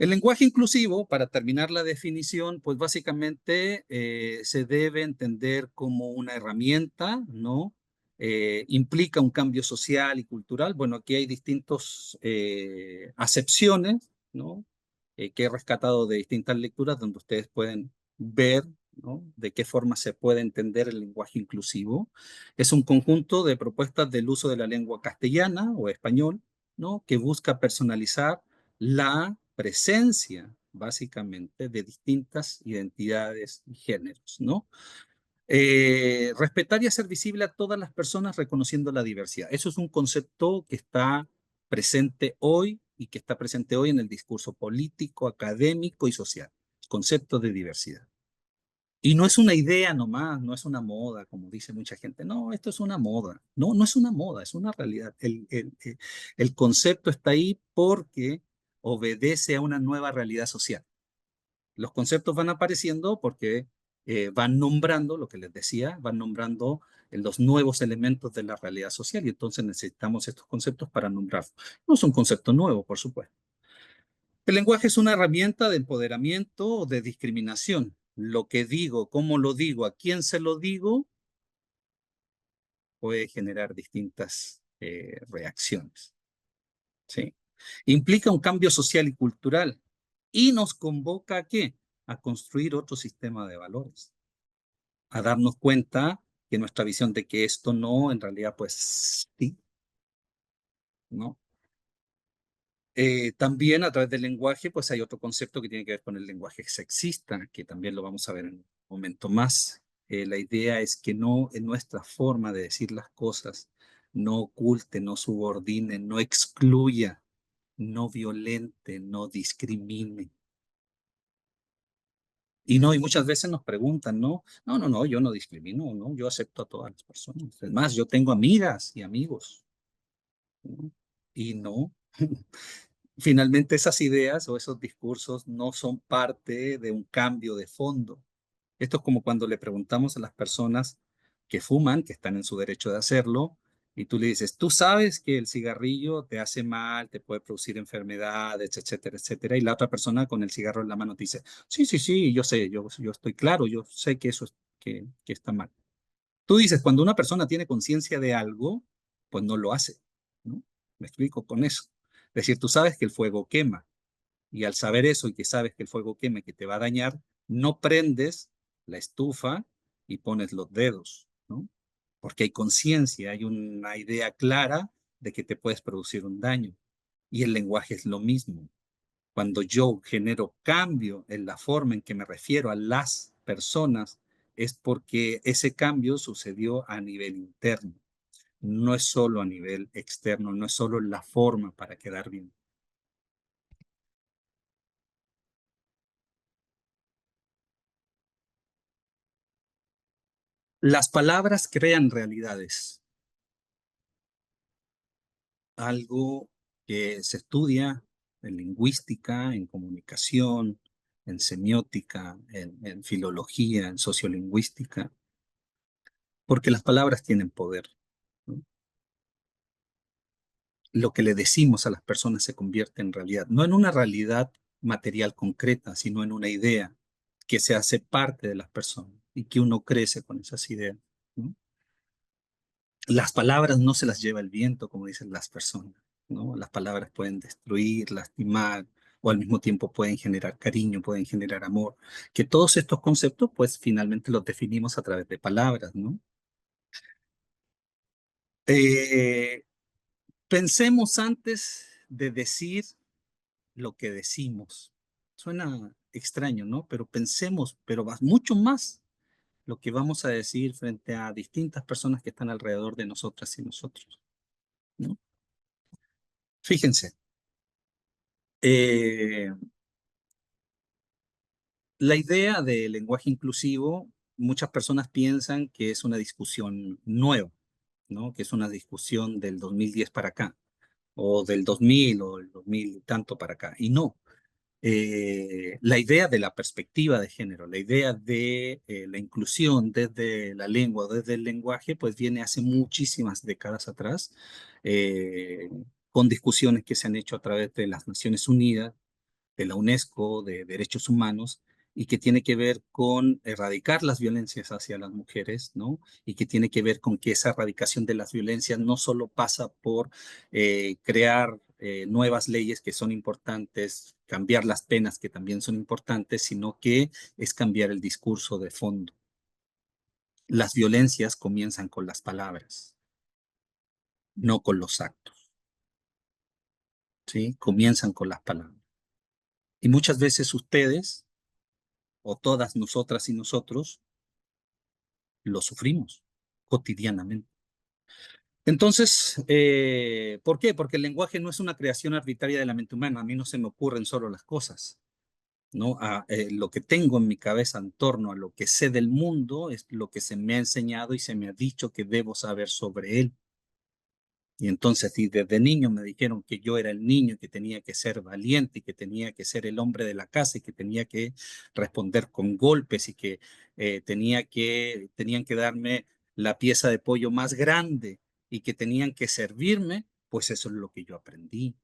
El lenguaje inclusivo, para terminar la definición, pues básicamente se debe entender como una herramienta, ¿no? Implica un cambio social y cultural. Bueno, aquí hay distintas acepciones, ¿no? Que he rescatado de distintas lecturas donde ustedes pueden ver, ¿no? De qué forma se puede entender el lenguaje inclusivo. Es un conjunto de propuestas del uso de la lengua castellana o español, ¿no? Que busca personalizar la presencia, básicamente, de distintas identidades y géneros, ¿no? Respetar y hacer visible a todas las personas reconociendo la diversidad. Eso es un concepto que está presente hoy y que está presente hoy en el discurso político, académico y social. Concepto de diversidad. Y no es una idea nomás, no es una moda, como dice mucha gente. No, esto es una moda. No, no es una moda, es una realidad. El concepto está ahí porque obedece a una nueva realidad social. Los conceptos van apareciendo porque van nombrando, lo que les decía, van nombrando los nuevos elementos de la realidad social y entonces necesitamos estos conceptos para nombrarlos. No es un concepto nuevo, por supuesto. El lenguaje es una herramienta de empoderamiento o de discriminación. Lo que digo, cómo lo digo, a quién se lo digo, puede generar distintas reacciones. ¿Sí? Implica un cambio social y cultural y nos convoca ¿a qué? A construir otro sistema de valores, a darnos cuenta que nuestra visión de que esto no, en realidad, pues sí, ¿no? También a través del lenguaje, pues hay otro concepto que tiene que ver con el lenguaje sexista, que también lo vamos a ver en un momento más. La idea es que no en nuestra forma de decir las cosas no oculte, no subordine, no excluya, no violente, no discrimine. Y no, y muchas veces nos preguntan, ¿no? No, no, no, yo no discrimino, ¿no? Yo acepto a todas las personas. Es más, yo tengo amigas y amigos, ¿no? Y no. Finalmente esas ideas o esos discursos no son parte de un cambio de fondo. Esto es como cuando le preguntamos a las personas que fuman, que están en su derecho de hacerlo, y tú le dices, tú sabes que el cigarrillo te hace mal, te puede producir enfermedades, etcétera, etcétera, y la otra persona con el cigarro en la mano te dice, sí, sí, sí, yo sé, yo estoy claro, yo sé que eso es, que está mal. Tú dices, cuando una persona tiene conciencia de algo, pues no lo hace, ¿no? Me explico con eso. Es decir, tú sabes que el fuego quema, y al saber eso y que sabes que el fuego quema y que te va a dañar, no prendes la estufa y pones los dedos, ¿no? Porque hay conciencia, hay una idea clara de que te puedes producir un daño. Y el lenguaje es lo mismo. Cuando yo genero cambio en la forma en que me refiero a las personas, es porque ese cambio sucedió a nivel interno. No es solo a nivel externo, no es solo la forma para quedar bien. Las palabras crean realidades, algo que se estudia en lingüística, en comunicación, en semiótica, en filología, en sociolingüística, porque las palabras tienen poder, ¿no? Lo que le decimos a las personas se convierte en realidad, no en una realidad material concreta, sino en una idea que se hace parte de las personas y que uno crece con esas ideas, ¿no? Las palabras no se las lleva el viento, como dicen las personas, ¿no? Las palabras pueden destruir, lastimar, o al mismo tiempo pueden generar cariño, pueden generar amor. Que todos estos conceptos, pues finalmente los definimos a través de palabras, ¿no? Eh, Pensemos antes de decir lo que decimos. Suena extraño, ¿no? Pero pensemos, pero mucho más lo que vamos a decir frente a distintas personas que están alrededor de nosotras y nosotros, ¿no? Fíjense, Eh, la idea del lenguaje inclusivo, muchas personas piensan que es una discusión nueva, ¿no? Que es una discusión del 2010 para acá, o del 2000 o el 2000 y tanto para acá. Y no, la idea de la perspectiva de género, la idea de la inclusión desde la lengua, desde el lenguaje, pues viene hace muchísimas décadas atrás, con discusiones que se han hecho a través de las Naciones Unidas, de la UNESCO de Derechos Humanos y que tiene que ver con erradicar las violencias hacia las mujeres, ¿no? Y que tiene que ver con que esa erradicación de las violencias no solo pasa por crear nuevas leyes que son importantes, cambiar las penas que también son importantes, sino que es cambiar el discurso de fondo. Las violencias comienzan con las palabras, no con los actos, ¿sí? Comienzan con las palabras. Y muchas veces ustedes, o todas nosotras y nosotros, lo sufrimos cotidianamente. Entonces, ¿por qué? Porque el lenguaje no es una creación arbitraria de la mente humana. A mí no se me ocurren solo las cosas, ¿no? Lo que tengo en mi cabeza en torno a lo que sé del mundo es lo que se me ha enseñado y se me ha dicho que debo saber sobre él. Y entonces, si desde niño me dijeron que yo era el niño, que tenía que ser valiente, y que tenía que ser el hombre de la casa, y que tenía que responder con golpes, y que tenían que darme la pieza de pollo más grande, y que tenían que servirme, pues eso es lo que yo aprendí.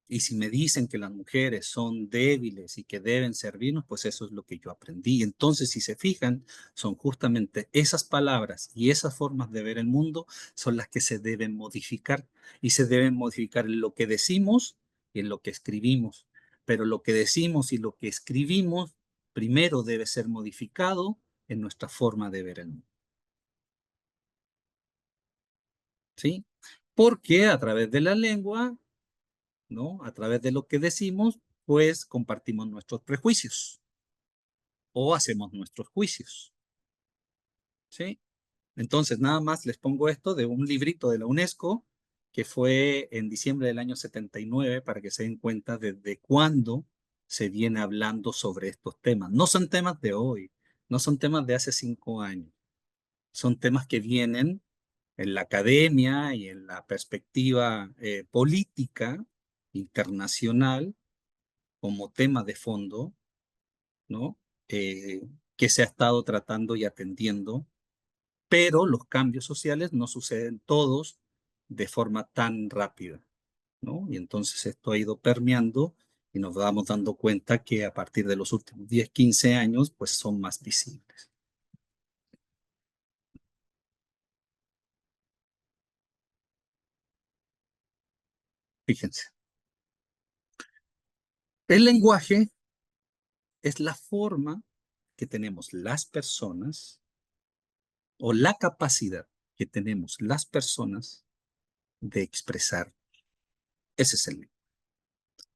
Y si me dicen que las mujeres son débiles y que deben servirnos, pues eso es lo que yo aprendí. Entonces, si se fijan, son justamente esas palabras y esas formas de ver el mundo son las que se deben modificar. Y se deben modificar en lo que decimos y en lo que escribimos. Pero lo que decimos y lo que escribimos primero debe ser modificado en nuestra forma de ver el mundo. ¿Sí? Porque a través de la lengua, ¿no? A través de lo que decimos, pues compartimos nuestros prejuicios o hacemos nuestros juicios, ¿sí? Entonces, nada más les pongo esto de un librito de la UNESCO que fue en diciembre del año 79 para que se den cuenta desde cuándo se viene hablando sobre estos temas. No son temas de hoy, no son temas de hace 5 años, son temas que vienen en la academia y en la perspectiva política internacional como tema de fondo, ¿no? Eh, que se ha estado tratando y atendiendo, pero los cambios sociales no suceden todos de forma tan rápida, ¿no? Y entonces esto ha ido permeando y nos vamos dando cuenta que a partir de los últimos 10, 15 años, pues son más visibles. Fíjense, el lenguaje es la forma que tenemos las personas o la capacidad que tenemos las personas de expresar. Ese es el lenguaje,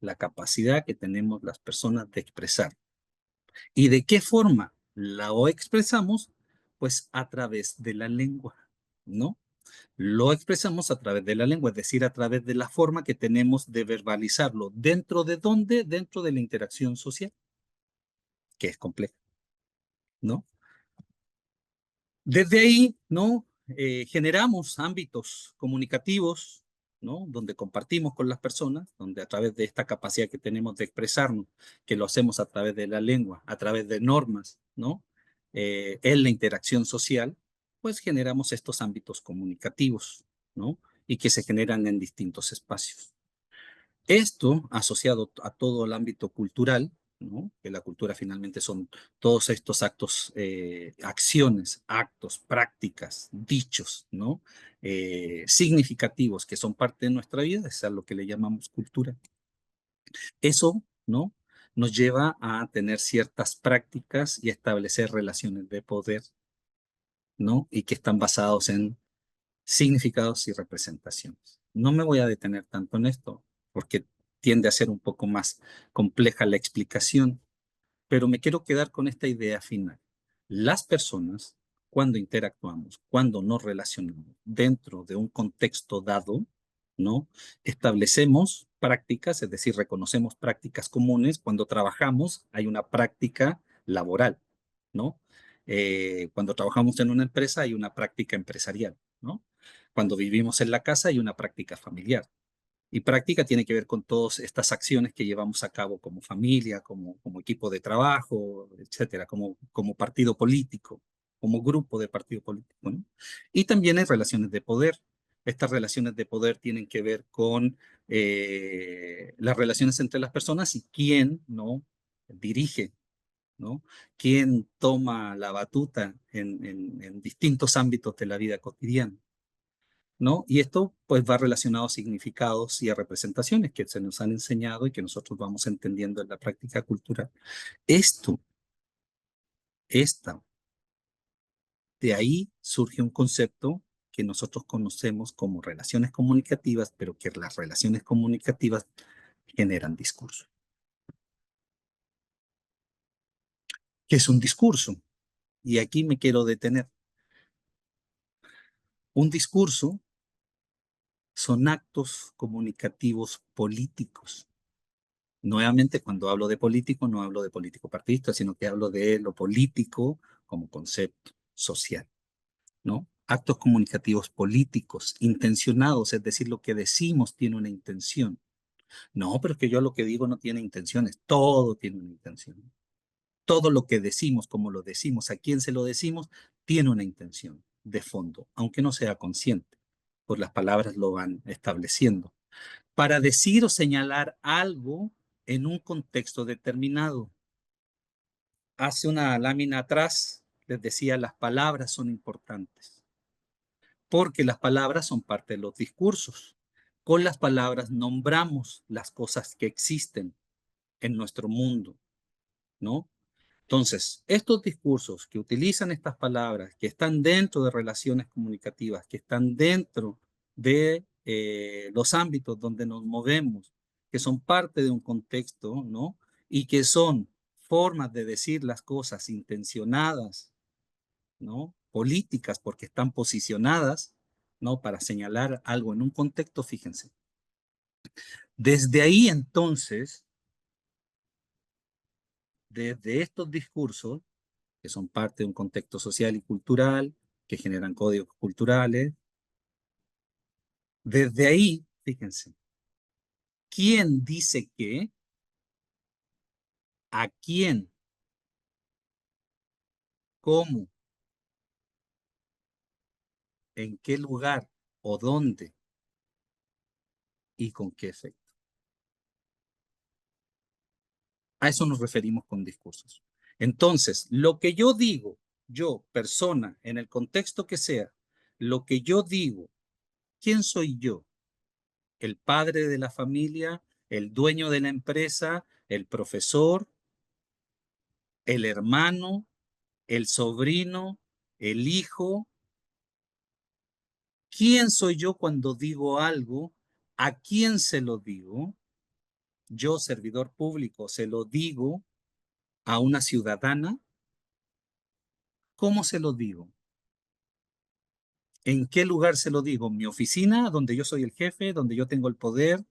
la capacidad que tenemos las personas de expresar. ¿Y de qué forma la o expresamos? Pues a través de la lengua, ¿no? Lo expresamos a través de la lengua, es decir, a través de la forma que tenemos de verbalizarlo. ¿Dentro de dónde? Dentro de la interacción social, que es compleja, ¿no? Desde ahí, ¿no? Generamos ámbitos comunicativos, ¿no? Donde compartimos con las personas, donde a través de esta capacidad que tenemos de expresarnos, que lo hacemos a través de la lengua, a través de normas, ¿no? En la interacción social, pues generamos estos ámbitos comunicativos, ¿no? Y que se generan en distintos espacios. Esto asociado a todo el ámbito cultural, ¿no? Que la cultura finalmente son todos estos actos, acciones, actos, prácticas, dichos, ¿no? Significativos que son parte de nuestra vida, es a lo que le llamamos cultura. Eso, ¿no? Nos lleva a tener ciertas prácticas y establecer relaciones de poder, ¿no? Y que están basados en significados y representaciones. No me voy a detener tanto en esto porque tiende a ser un poco más compleja la explicación, pero me quiero quedar con esta idea final. Las personas, cuando interactuamos, cuando nos relacionamos dentro de un contexto dado, ¿no? Establecemos prácticas, es decir, reconocemos prácticas comunes. Cuando trabajamos, hay una práctica laboral, ¿no? Cuando trabajamos en una empresa, hay una práctica empresarial, ¿no? Cuando vivimos en la casa, hay una práctica familiar. Y práctica tiene que ver con todas estas acciones que llevamos a cabo como familia, como equipo de trabajo, etcétera, como partido político, como grupo de partido político, ¿no? Y también hay relaciones de poder. Estas relaciones de poder tienen que ver con las relaciones entre las personas y quién, ¿no?, dirige, ¿no? Quién toma la batuta en distintos ámbitos de la vida cotidiana, ¿no? Y esto pues va relacionado a significados y a representaciones que se nos han enseñado y que nosotros vamos entendiendo en la práctica cultural. Esto, esta, de ahí surge un concepto que nosotros conocemos como relaciones comunicativas, pero que las relaciones comunicativas generan discurso. ¿Qué es un discurso? Y aquí me quiero detener. Un discurso son actos comunicativos políticos. Nuevamente, cuando hablo de político, no hablo de político partidista, sino que hablo de lo político como concepto social, ¿no? Actos comunicativos políticos, intencionados, es decir, lo que decimos tiene una intención. No, pero es que yo lo que digo no tiene intenciones, todo tiene una intención. Todo lo que decimos, como lo decimos, a quién se lo decimos, tiene una intención de fondo, aunque no sea consciente, pues las palabras lo van estableciendo. Para decir o señalar algo en un contexto determinado. Hace una lámina atrás les decía, las palabras son importantes, porque las palabras son parte de los discursos. Con las palabras nombramos las cosas que existen en nuestro mundo, ¿no? Entonces, estos discursos que utilizan estas palabras, que están dentro de relaciones comunicativas, que están dentro de los ámbitos donde nos movemos, que son parte de un contexto, ¿no? Y que son formas de decir las cosas intencionadas, ¿no? Políticas, porque están posicionadas, ¿no? Para señalar algo en un contexto, fíjense. Desde ahí, entonces, desde estos discursos, que son parte de un contexto social y cultural, que generan códigos culturales. Desde ahí, fíjense, ¿quién dice qué? ¿A quién? ¿Cómo? ¿En qué lugar? ¿O dónde? ¿Y con qué efecto? A eso nos referimos con discursos. Entonces, lo que yo digo, yo, persona, en el contexto que sea, lo que yo digo, ¿quién soy yo? ¿El padre de la familia? ¿El dueño de la empresa? ¿El profesor? ¿El hermano? ¿El sobrino? ¿El hijo? ¿Quién soy yo cuando digo algo? ¿A quién se lo digo? Yo, servidor público, se lo digo a una ciudadana. ¿Cómo se lo digo? ¿En qué lugar se lo digo? ¿En mi oficina, donde yo soy el jefe, donde yo tengo el poder?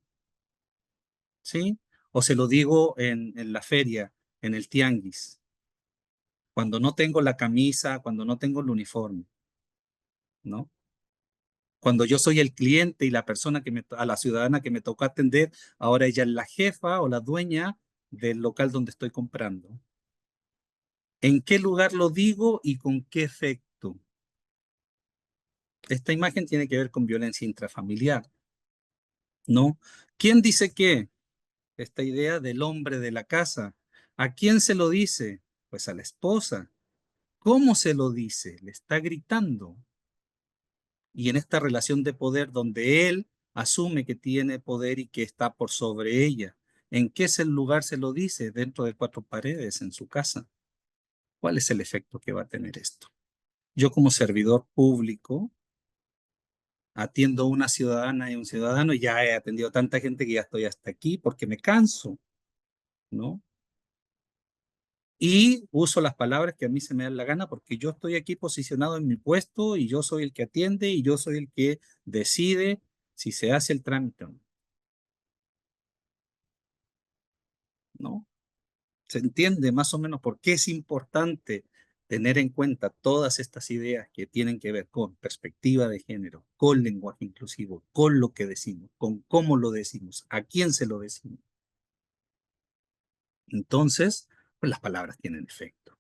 ¿Sí? ¿O se lo digo en la feria, en el tianguis, cuando no tengo la camisa, cuando no tengo el uniforme, ¿no? Cuando yo soy el cliente y la persona a la ciudadana que me tocó atender, ahora ella es la jefa o la dueña del local donde estoy comprando. ¿En qué lugar lo digo y con qué efecto? Esta imagen tiene que ver con violencia intrafamiliar, ¿no? ¿Quién dice qué? Esta idea del hombre de la casa. ¿A quién se lo dice? Pues a la esposa. ¿Cómo se lo dice? Le está gritando. Y en esta relación de poder donde él asume que tiene poder y que está por sobre ella. ¿En qué es el lugar se lo dice? Dentro de cuatro paredes, en su casa. ¿Cuál es el efecto que va a tener esto? Yo como servidor público atiendo a una ciudadana y un ciudadano y ya he atendido a tanta gente que ya estoy hasta aquí porque me canso, ¿no? Y uso las palabras que a mí se me dan la gana porque yo estoy aquí posicionado en mi puesto y yo soy el que atiende y yo soy el que decide si se hace el trámite o no, ¿no? Se entiende más o menos por qué es importante tener en cuenta todas estas ideas que tienen que ver con perspectiva de género, con lenguaje inclusivo, con lo que decimos, con cómo lo decimos, a quién se lo decimos. Entonces, pues las palabras tienen efecto.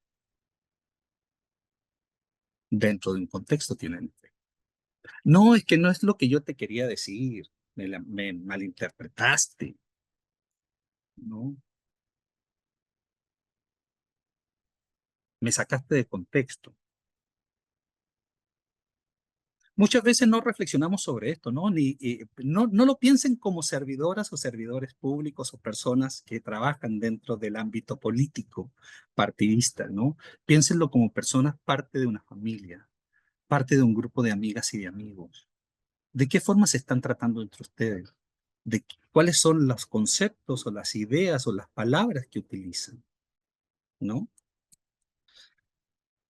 Dentro de un contexto tienen efecto. No, es que no es lo que yo te quería decir. Me malinterpretaste, ¿no? Me sacaste de contexto. Muchas veces no reflexionamos sobre esto, ¿no? No lo piensen como servidoras o servidores públicos o personas que trabajan dentro del ámbito político partidista, ¿no? Piénsenlo como personas parte de una familia, parte de un grupo de amigas y de amigos. ¿De qué forma se están tratando entre ustedes? ¿Cuáles son los conceptos o las ideas o las palabras que utilizan? ¿No?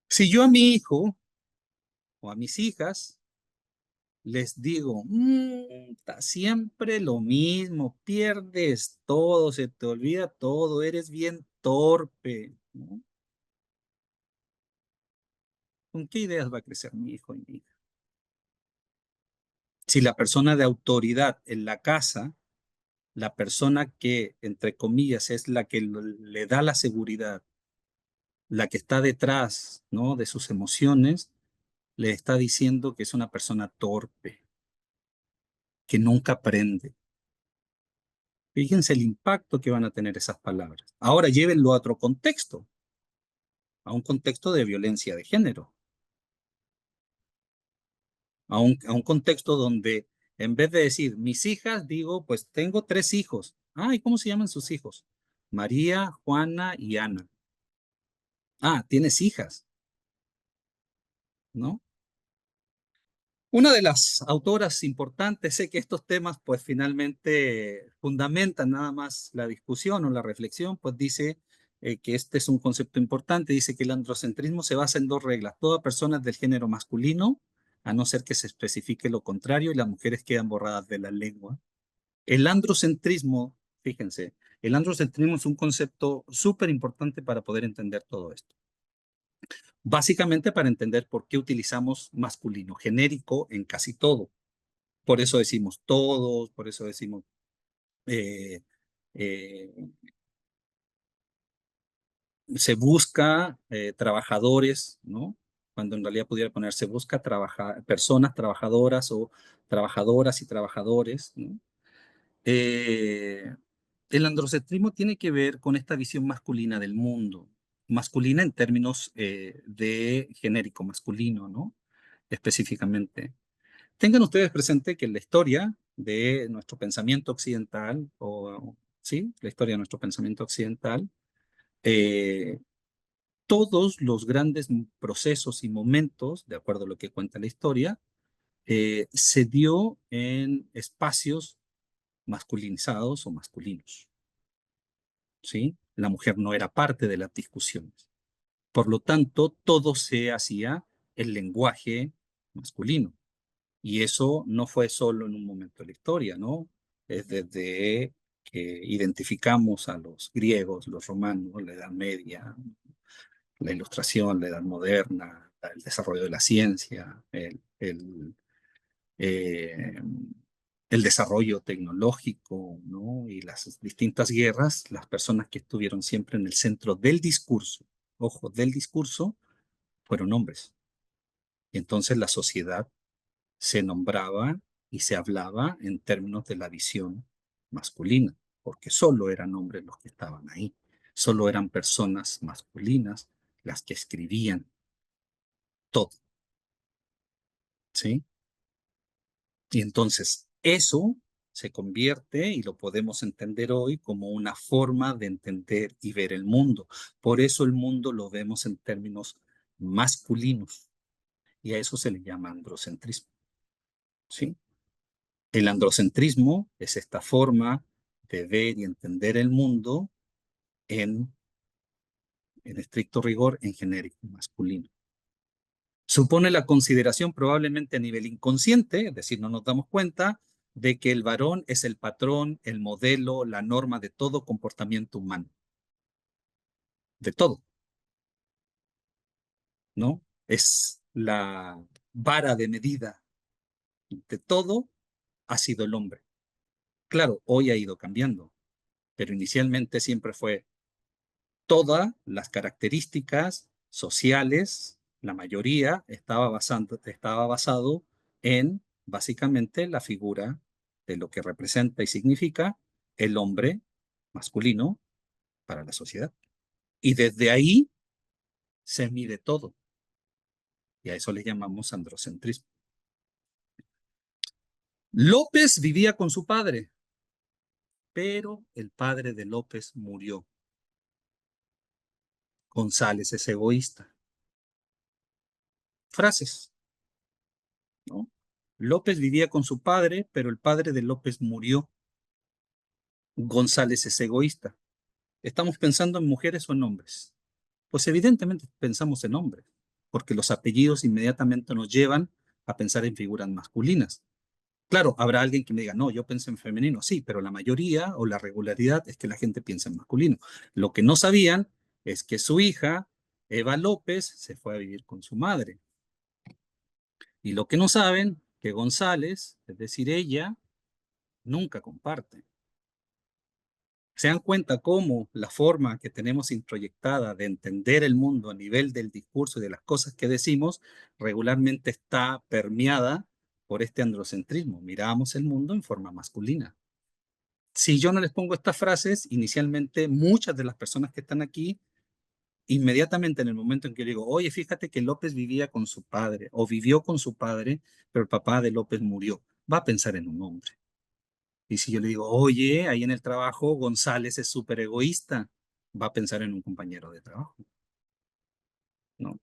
Si yo a mi hijo o a mis hijas les digo, está siempre lo mismo, pierdes todo, se te olvida todo, eres bien torpe, ¿no? ¿Con qué ideas va a crecer mi hijo y mi hija? Si la persona de autoridad en la casa, la persona que, entre comillas, es la que le da la seguridad, la que está detrás, ¿no? De sus emociones, le está diciendo que es una persona torpe, que nunca aprende. Fíjense el impacto que van a tener esas palabras. Ahora llévenlo a otro contexto, a un contexto de violencia de género, a un contexto donde en vez de decir mis hijas, digo, pues tengo 3 hijos. ¿Y cómo se llaman sus hijos? María, Juana y Ana. Tienes hijas, ¿no? Una de las autoras importantes, sé que estos temas pues finalmente fundamentan nada más la discusión o la reflexión, pues dice que este es un concepto importante, dice que el androcentrismo se basa en 2 reglas: toda persona es del género masculino, a no ser que se especifique lo contrario, y las mujeres quedan borradas de la lengua. El androcentrismo, fíjense, el androcentrismo es un concepto súper importante para poder entender todo esto. Básicamente para entender por qué utilizamos masculino genérico en casi todo. Por eso decimos todos, por eso decimos eh, eh, se busca trabajadores, ¿no? Cuando en realidad pudiera poner se busca personas trabajadoras o trabajadoras y trabajadores, ¿no? Eh, el androcentrismo tiene que ver con esta visión masculina del mundo, masculina en términos de genérico masculino, ¿no? Específicamente. Tengan ustedes presente que en la historia de nuestro pensamiento occidental, sí, la historia de nuestro pensamiento occidental, eh, todos los grandes procesos y momentos, de acuerdo a lo que cuenta la historia, se dio en espacios masculinizados o masculinos, ¿sí? La mujer no era parte de las discusiones. Por lo tanto, todo se hacía en lenguaje masculino. Y eso no fue solo en un momento de la historia, ¿no? Es desde que identificamos a los griegos, los romanos, la Edad Media, la Ilustración, la Edad Moderna, el desarrollo de la ciencia, eh, el desarrollo tecnológico, ¿no? Y las distintas guerras, las personas que estuvieron siempre en el centro del discurso, ojo, del discurso, fueron hombres. Y entonces la sociedad se nombraba y se hablaba en términos de la visión masculina, porque solo eran hombres los que estaban ahí, solo eran personas masculinas las que escribían todo, ¿sí? Y entonces eso se convierte, y lo podemos entender hoy, como una forma de entender y ver el mundo. Por eso el mundo lo vemos en términos masculinos, y a eso se le llama androcentrismo, ¿sí? El androcentrismo es esta forma de ver y entender el mundo en, en estricto rigor en genérico masculino. Supone la consideración probablemente a nivel inconsciente, es decir, no nos damos cuenta de que el varón es el patrón, el modelo, la norma de todo comportamiento humano, de todo, ¿no? Es la vara de medida de todo, ha sido el hombre. Claro, hoy ha ido cambiando, pero inicialmente siempre fue todas las características sociales, la mayoría estaba basado en básicamente la figura de lo que representa y significa el hombre masculino para la sociedad. Y desde ahí se mide todo. Y a eso le llamamos androcentrismo. López vivía con su padre, pero el padre de López murió. González es egoísta. Frases, ¿no? López vivía con su padre, pero el padre de López murió. González es egoísta. ¿Estamos pensando en mujeres o en hombres? Pues evidentemente pensamos en hombres, porque los apellidos inmediatamente nos llevan a pensar en figuras masculinas. Claro, habrá alguien que me diga, no, yo pensé en femenino, sí, pero la mayoría o la regularidad es que la gente piensa en masculino. Lo que no sabían es que su hija, Eva López, se fue a vivir con su madre. Y lo que no saben, que González, es decir, ella, nunca comparte. ¿Se dan cuenta cómo la forma que tenemos introyectada de entender el mundo a nivel del discurso y de las cosas que decimos regularmente está permeada por este androcentrismo? Miramos el mundo en forma masculina. Si yo no les pongo estas frases, inicialmente muchas de las personas que están aquí, inmediatamente en el momento en que yo digo, oye, fíjate que López vivía con su padre o vivió con su padre, pero el papá de López murió, va a pensar en un hombre. Y si yo le digo, oye, ahí en el trabajo González es súper egoísta, va a pensar en un compañero de trabajo, ¿no?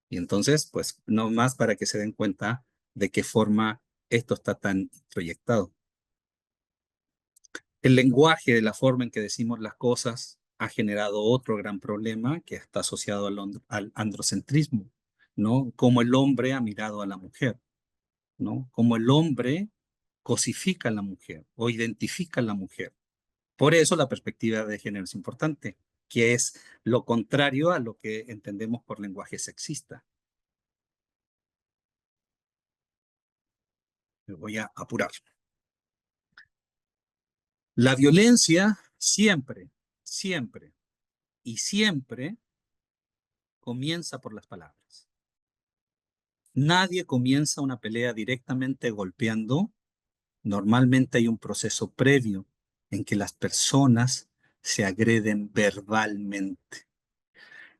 Y entonces, pues, no más para que se den cuenta de qué forma esto está tan proyectado. El lenguaje de la forma en que decimos las cosas ha generado otro gran problema que está asociado al androcentrismo, ¿no? Como el hombre ha mirado a la mujer, ¿no? Como el hombre cosifica a la mujer o identifica a la mujer. Por eso la perspectiva de género es importante, que es lo contrario a lo que entendemos por lenguaje sexista. Me voy a apurar. La violencia siempre, siempre y siempre comienza por las palabras. Nadie comienza una pelea directamente golpeando. Normalmente hay un proceso previo en que las personas se agreden verbalmente.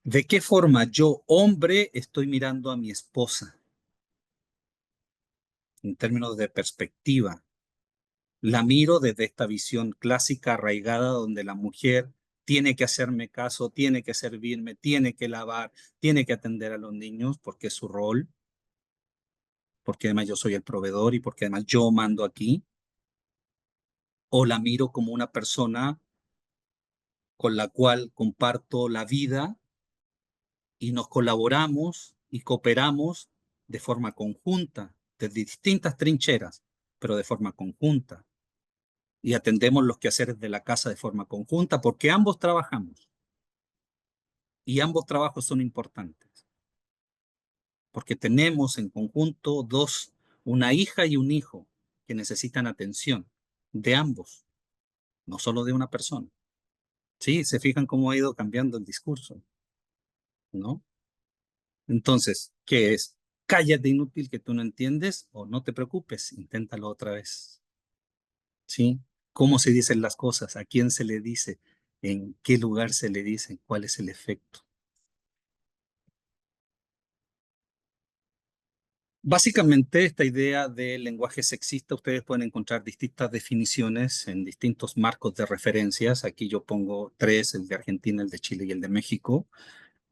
¿De qué forma yo, hombre, estoy mirando a mi esposa en términos de perspectiva? La miro desde esta visión clásica arraigada donde la mujer tiene que hacerme caso, tiene que servirme, tiene que lavar, tiene que atender a los niños porque es su rol, porque además yo soy el proveedor y porque además yo mando aquí. O la miro como una persona con la cual comparto la vida y nos colaboramos y cooperamos de forma conjunta, desde distintas trincheras, pero de forma conjunta. Y atendemos los quehaceres de la casa de forma conjunta porque ambos trabajamos y ambos trabajos son importantes porque tenemos en conjunto dos, una hija y un hijo que necesitan atención de ambos, no solo de una persona. Sí, se fijan cómo ha ido cambiando el discurso, ¿no? Entonces, ¿qué es? Cállate inútil que tú no entiendes o no te preocupes, inténtalo otra vez. ¿Sí? ¿Cómo se dicen las cosas? ¿A quién se le dice? ¿En qué lugar se le dice? ¿Cuál es el efecto? Básicamente, esta idea del lenguaje sexista, ustedes pueden encontrar distintas definiciones en distintos marcos de referencias. Aquí yo pongo tres, el de Argentina, el de Chile y el de México.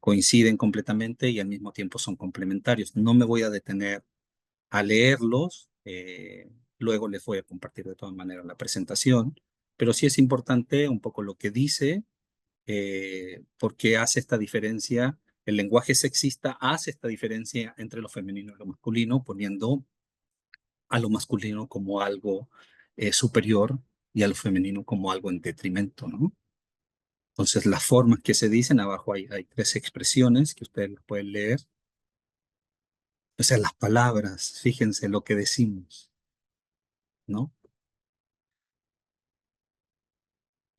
Coinciden completamente y al mismo tiempo son complementarios. No me voy a detener a leerlos, luego les voy a compartir de todas maneras la presentación, pero sí es importante un poco lo que dice, porque hace esta diferencia, el lenguaje sexista hace esta diferencia entre lo femenino y lo masculino, poniendo a lo masculino como algo superior y a lo femenino como algo en detrimento, ¿no? Entonces, las formas que se dicen, abajo hay tres expresiones que ustedes pueden leer. O sea, las palabras, fíjense lo que decimos, ¿no?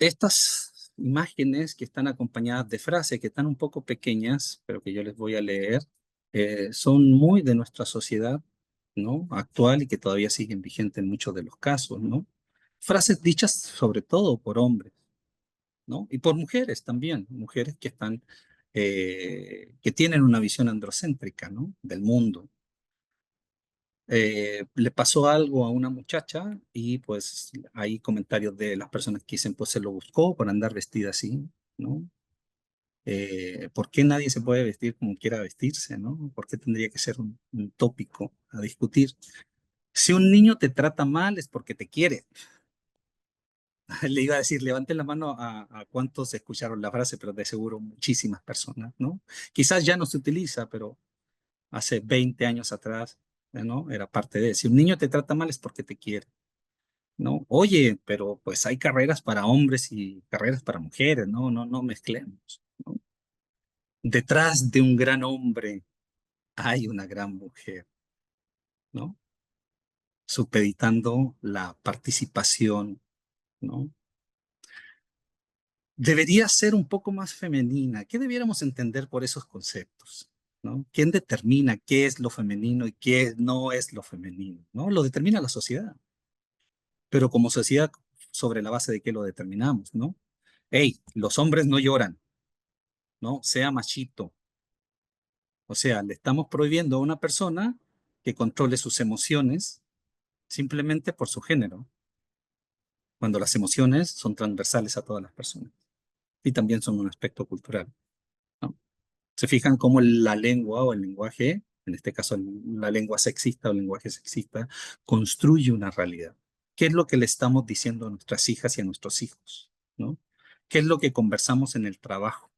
Estas imágenes que están acompañadas de frases que están un poco pequeñas, pero que yo les voy a leer, son muy de nuestra sociedad. ¿no? Actual y que todavía siguen vigentes en muchos de los casos, ¿no? Frases dichas sobre todo por hombres, ¿no? Y por mujeres también, mujeres que están, que tienen una visión androcéntrica, ¿no? Del mundo. Le pasó algo a una muchacha y pues hay comentarios de las personas que dicen, pues se lo buscó por andar vestida así, ¿no? ¿Por qué nadie se puede vestir como quiera vestirse, ¿no? ¿Por qué tendría que ser un tópico a discutir? Si un niño te trata mal es porque te quiere. Le iba a decir, levanten la mano a cuántos escucharon la frase, pero de seguro muchísimas personas, ¿no? Quizás ya no se utiliza, pero hace 20 años atrás, ¿no? Era parte de, si un niño te trata mal es porque te quiere, ¿no? Oye, pero pues hay carreras para hombres y carreras para mujeres, ¿no? No mezclemos, ¿no? Detrás de un gran hombre hay una gran mujer, ¿no? Supeditando la participación, ¿no? Debería ser un poco más femenina. ¿Qué debiéramos entender por esos conceptos? ¿No? ¿Quién determina qué es lo femenino y qué no es lo femenino? ¿No? Lo determina la sociedad, pero como sociedad, sobre la base de qué lo determinamos, ¿no? Hey, los hombres no lloran, ¿no? Sea machito. O sea, le estamos prohibiendo a una persona que controle sus emociones simplemente por su género, cuando las emociones son transversales a todas las personas y también son un aspecto cultural, ¿no? Se fijan cómo la lengua o el lenguaje, en este caso la lengua sexista o el lenguaje sexista, construye una realidad. ¿Qué es lo que le estamos diciendo a nuestras hijas y a nuestros hijos? ¿No? ¿Qué es lo que conversamos en el trabajo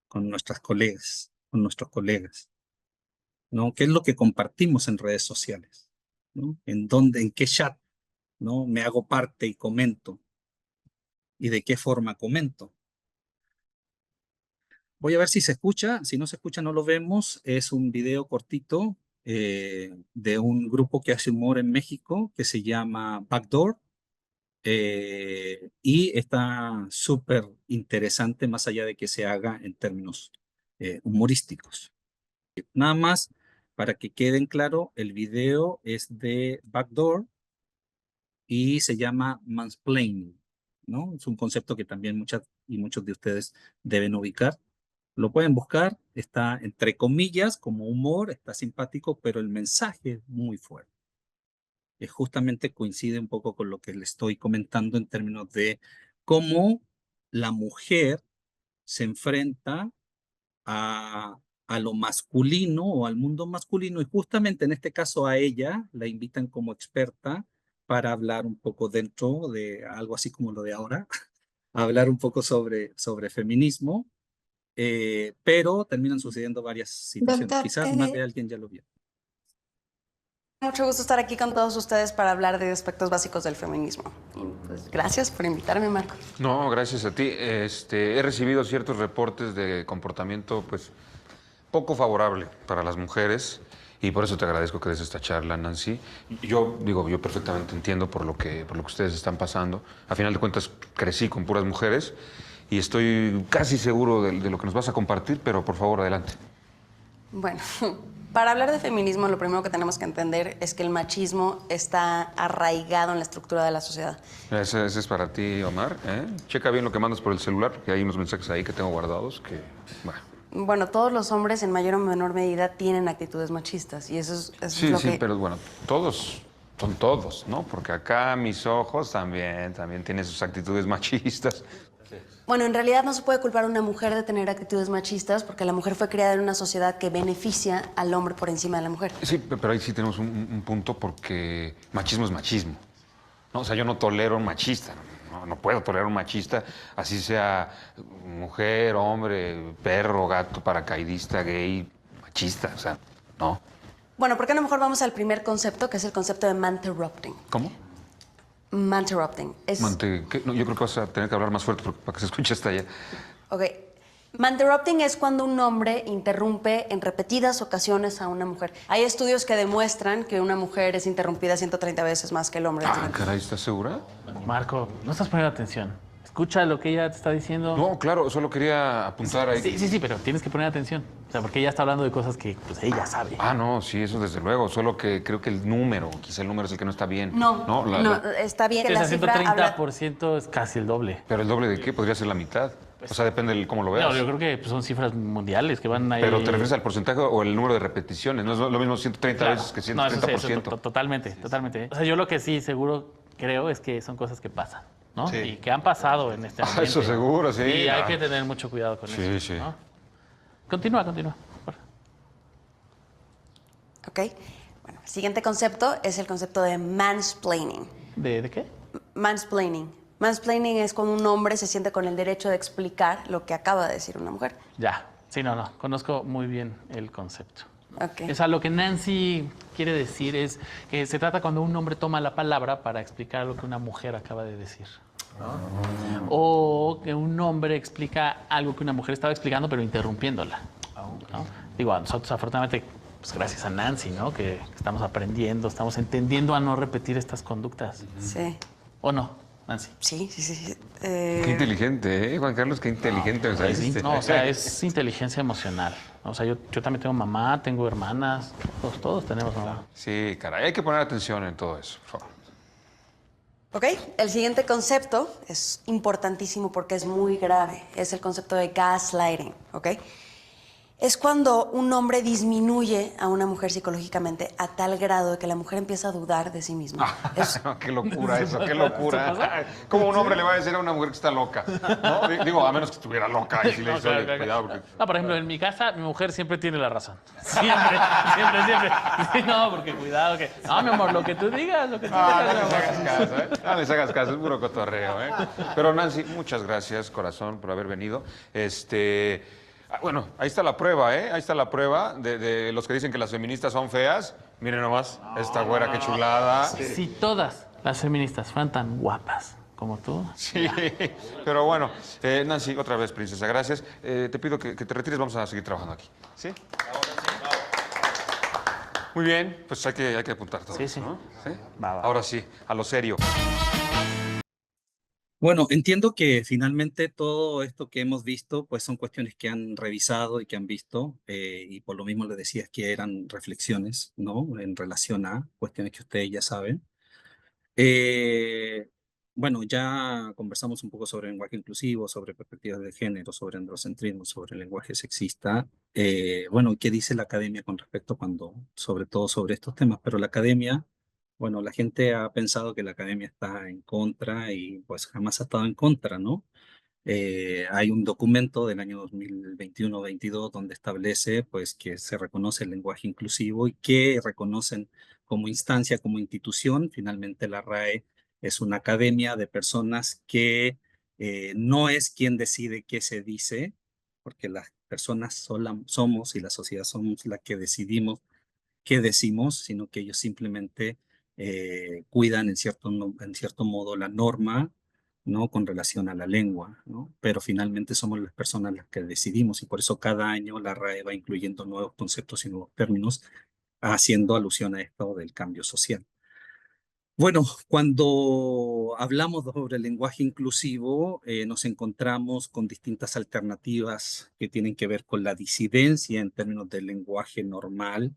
con nuestras colegas, con nuestros colegas? ¿No? ¿Qué es lo que compartimos en redes sociales? ¿No? ¿En dónde, en qué chat, ¿no? Me hago parte y comento? ¿Y de qué forma comento? Voy a ver si se escucha. Si no se escucha, no lo vemos. Es un video cortito de un grupo que hace humor en México que se llama Backdoor. Y está súper interesante más allá de que se haga en términos humorísticos. Nada más para que queden claro, el video es de Backdoor y se llama mansplaining, ¿no? Es un concepto que también muchas y muchos de ustedes deben ubicar. Lo pueden buscar, está entre comillas como humor, está simpático, pero el mensaje es muy fuerte. Justamente coincide un poco con lo que le estoy comentando en términos de cómo la mujer se enfrenta a, a lo masculino o al mundo masculino y justamente en este caso a ella la invitan como experta para hablar un poco dentro de algo así como lo de ahora, hablar un poco sobre feminismo, pero terminan sucediendo varias situaciones. Doctor, Quizás más de alguien ya lo vio. mucho gusto estar aquí con todos ustedes para hablar de aspectos básicos del feminismo. Y pues gracias por invitarme, Marco. No, gracias a ti. He recibido ciertos reportes de comportamiento, pues, poco favorable para las mujeres y por eso te agradezco que des esta charla, Nancy. Yo perfectamente entiendo por lo que ustedes están pasando. A final de cuentas, crecí con puras mujeres y estoy casi seguro de lo que nos vas a compartir, pero por favor, adelante. Bueno, para hablar de feminismo, lo primero que tenemos que entender es que el machismo está arraigado en la estructura de la sociedad. Ese es para ti, Omar, ¿eh? Checa bien lo que mandas por el celular, porque hay unos mensajes ahí que tengo guardados que, bueno. Bueno, todos los hombres en mayor o menor medida tienen actitudes machistas y eso es Sí, lo sí, que... pero bueno, todos son todos, ¿no? Porque acá mis ojos también tienen sus actitudes machistas. Bueno, en realidad no se puede culpar a una mujer de tener actitudes machistas porque la mujer fue criada en una sociedad que beneficia al hombre por encima de la mujer. Sí, pero ahí sí tenemos un punto porque machismo es machismo, ¿no? O sea, yo no tolero un machista, no puedo tolerar un machista, así sea mujer, hombre, perro, gato, paracaidista, gay, machista, o sea, no. Bueno, ¿por qué no mejor vamos al primer concepto, que es el concepto de manterrupting? ¿Cómo? Manterrupting. No, yo creo que vas a tener que hablar más fuerte para que se escuche hasta allá. Ok. Manterrupting es cuando un hombre interrumpe en repetidas ocasiones a una mujer. Hay estudios que demuestran que una mujer es interrumpida 130 veces más que el hombre. Ah, caray, ¿estás segura? Marco, no estás poniendo atención. escucha lo que ella te está diciendo. No, claro, solo quería apuntar ahí. Sí, pero tienes que poner atención. O sea, porque ella está hablando de cosas que pues, ella sabe. Ah, no, sí, eso desde luego. Solo que creo que quizá el número es el que no está bien. No, está bien que Que la ese cifra habla... 130% es casi el doble. ¿Pero el doble de qué? Podría ser la mitad. O sea, depende de cómo lo veas. No, yo creo que pues, son cifras mundiales que van ahí. Pero te refieres al porcentaje o el número de repeticiones. No es lo mismo 130 Claro. veces que No, eso 130%. sí, totalmente. O sea, yo lo que sí seguro creo es que son cosas que pasan, ¿no? Sí. Y que han pasado en este ambiente. Eso seguro, sí. Y hay que tener mucho cuidado con Sí, eso. sí. ¿No? Continúa. Ok. Bueno, el siguiente concepto es el concepto de mansplaining. ¿De qué? Mansplaining. Mansplaining es cuando un hombre se siente con el derecho de explicar lo que acaba de decir una mujer. Ya. Sí, no. Conozco muy bien el concepto. Ok. O sea, lo que Nancy quiere decir es que se trata cuando un hombre toma la palabra para explicar lo que una mujer acaba de decir. ¿No? O que un hombre explica algo que una mujer estaba explicando, pero interrumpiéndola. ¿No? Digo, a nosotros afortunadamente, pues gracias a Nancy, ¿no? Que estamos aprendiendo, estamos entendiendo a no repetir estas conductas. Sí. ¿O no, Nancy? Sí. Qué inteligente, ¿eh? Juan Carlos, qué inteligente me saliste. No, o sea, es inteligencia emocional. O sea, yo también tengo mamá, tengo hermanas, todos tenemos mamá. Sí, caray, hay que poner atención en todo eso, por favor. Ok, el siguiente concepto es importantísimo porque es muy grave. Es el concepto de gaslighting, ¿ok? Es cuando un hombre disminuye a una mujer psicológicamente a tal grado de que la mujer empieza a dudar de sí misma. Qué locura eso, qué locura. ¿Cómo un hombre le va a decir a una mujer que está loca? ¿No? Digo, a menos que estuviera loca y si le dice, Claro, "Oye, claro. cuidado. Porque... No, por ejemplo, en mi casa, mi mujer siempre tiene la razón. Siempre. Sí, no, porque cuidado que... No, mi amor, lo que tú digas, no mi les amor. hagas caso, ¿eh? No les hagas caso, es puro cotorreo, ¿eh? Pero Nancy, muchas gracias, corazón, por haber venido. Bueno, ahí está la prueba, ¿eh? Ahí está la prueba de los que dicen que las feministas son feas. Miren nomás, esta güera, qué chulada. Si todas las feministas fueran tan guapas como tú... Sí, pero bueno, Nancy, otra vez, princesa, gracias. Te pido que te retires, vamos a seguir trabajando aquí. ¿Sí? Muy bien, pues hay que apuntar todo Sí, eso, sí. ¿no? ¿Sí? Va. Ahora sí, a lo serio. Bueno, entiendo que finalmente todo esto que hemos visto, pues son cuestiones que han revisado y que han visto, y por lo mismo les decía que eran reflexiones, ¿no? En relación a cuestiones que ustedes ya saben. Bueno, ya conversamos un poco sobre lenguaje inclusivo, sobre perspectivas de género, sobre androcentrismo, sobre el lenguaje sexista. Bueno, ¿qué dice la academia con respecto sobre todo sobre estos temas? Pero la academia, bueno, la gente ha pensado que la academia está en contra y pues jamás ha estado en contra, ¿no? Hay un documento del año 2021-22 donde establece pues que se reconoce el lenguaje inclusivo y que reconocen como instancia, como institución. Finalmente la RAE es una academia de personas que no es quien decide qué se dice, porque las personas somos y la sociedad somos la que decidimos qué decimos, sino que ellos simplemente cuidan en cierto modo la norma, ¿no? Con relación a la lengua, ¿no? Pero finalmente somos las personas las que decidimos y por eso cada año la RAE va incluyendo nuevos conceptos y nuevos términos, haciendo alusión a esto del cambio social. Bueno, cuando hablamos sobre el lenguaje inclusivo, nos encontramos con distintas alternativas que tienen que ver con la disidencia en términos del lenguaje normal,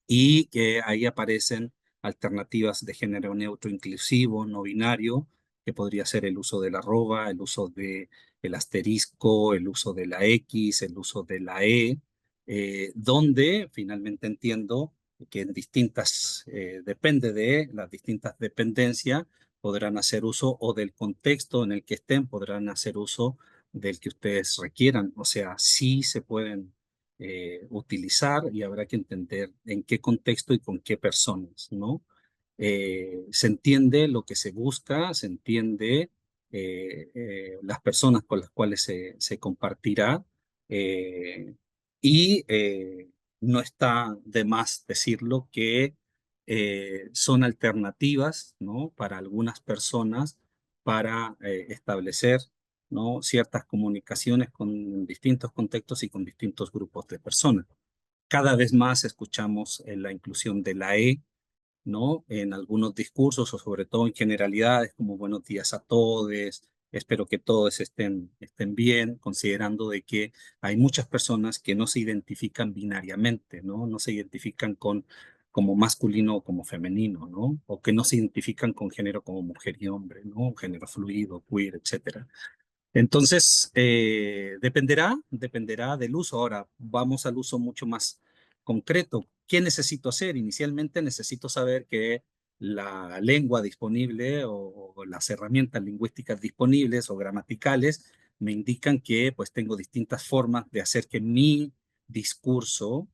y que ahí aparecen alternativas de género neutro inclusivo, no binario, que podría ser el uso de la arroba, el uso del asterisco, el uso de la X, el uso de la E, donde finalmente entiendo que en depende de las distintas dependencias, podrán hacer uso o del contexto en el que estén, podrán hacer uso del que ustedes requieran. O sea, sí se pueden utilizar y habrá que entender en qué contexto y con qué personas, ¿no? Se entiende lo que se busca, se entiende las personas con las cuales se compartirá, eh, y no está de más decirlo que son alternativas, ¿no? Para algunas personas para establecer, ¿no? Ciertas comunicaciones con distintos contextos y con distintos grupos de personas. Cada vez más escuchamos la inclusión de la E, ¿no? En algunos discursos o sobre todo en generalidades como buenos días a todos, Espero que todos estén bien, considerando de que hay muchas personas que no se identifican binariamente, ¿no? No se identifican como masculino o como femenino, ¿no? O que no se identifican con género como mujer y hombre, ¿no? Género fluido, queer, etcétera. Entonces, dependerá del uso. Ahora, vamos al uso mucho más concreto. ¿Qué necesito hacer? Inicialmente necesito saber que la lengua disponible o las herramientas lingüísticas disponibles o gramaticales me indican que pues tengo distintas formas de hacer que mi discurso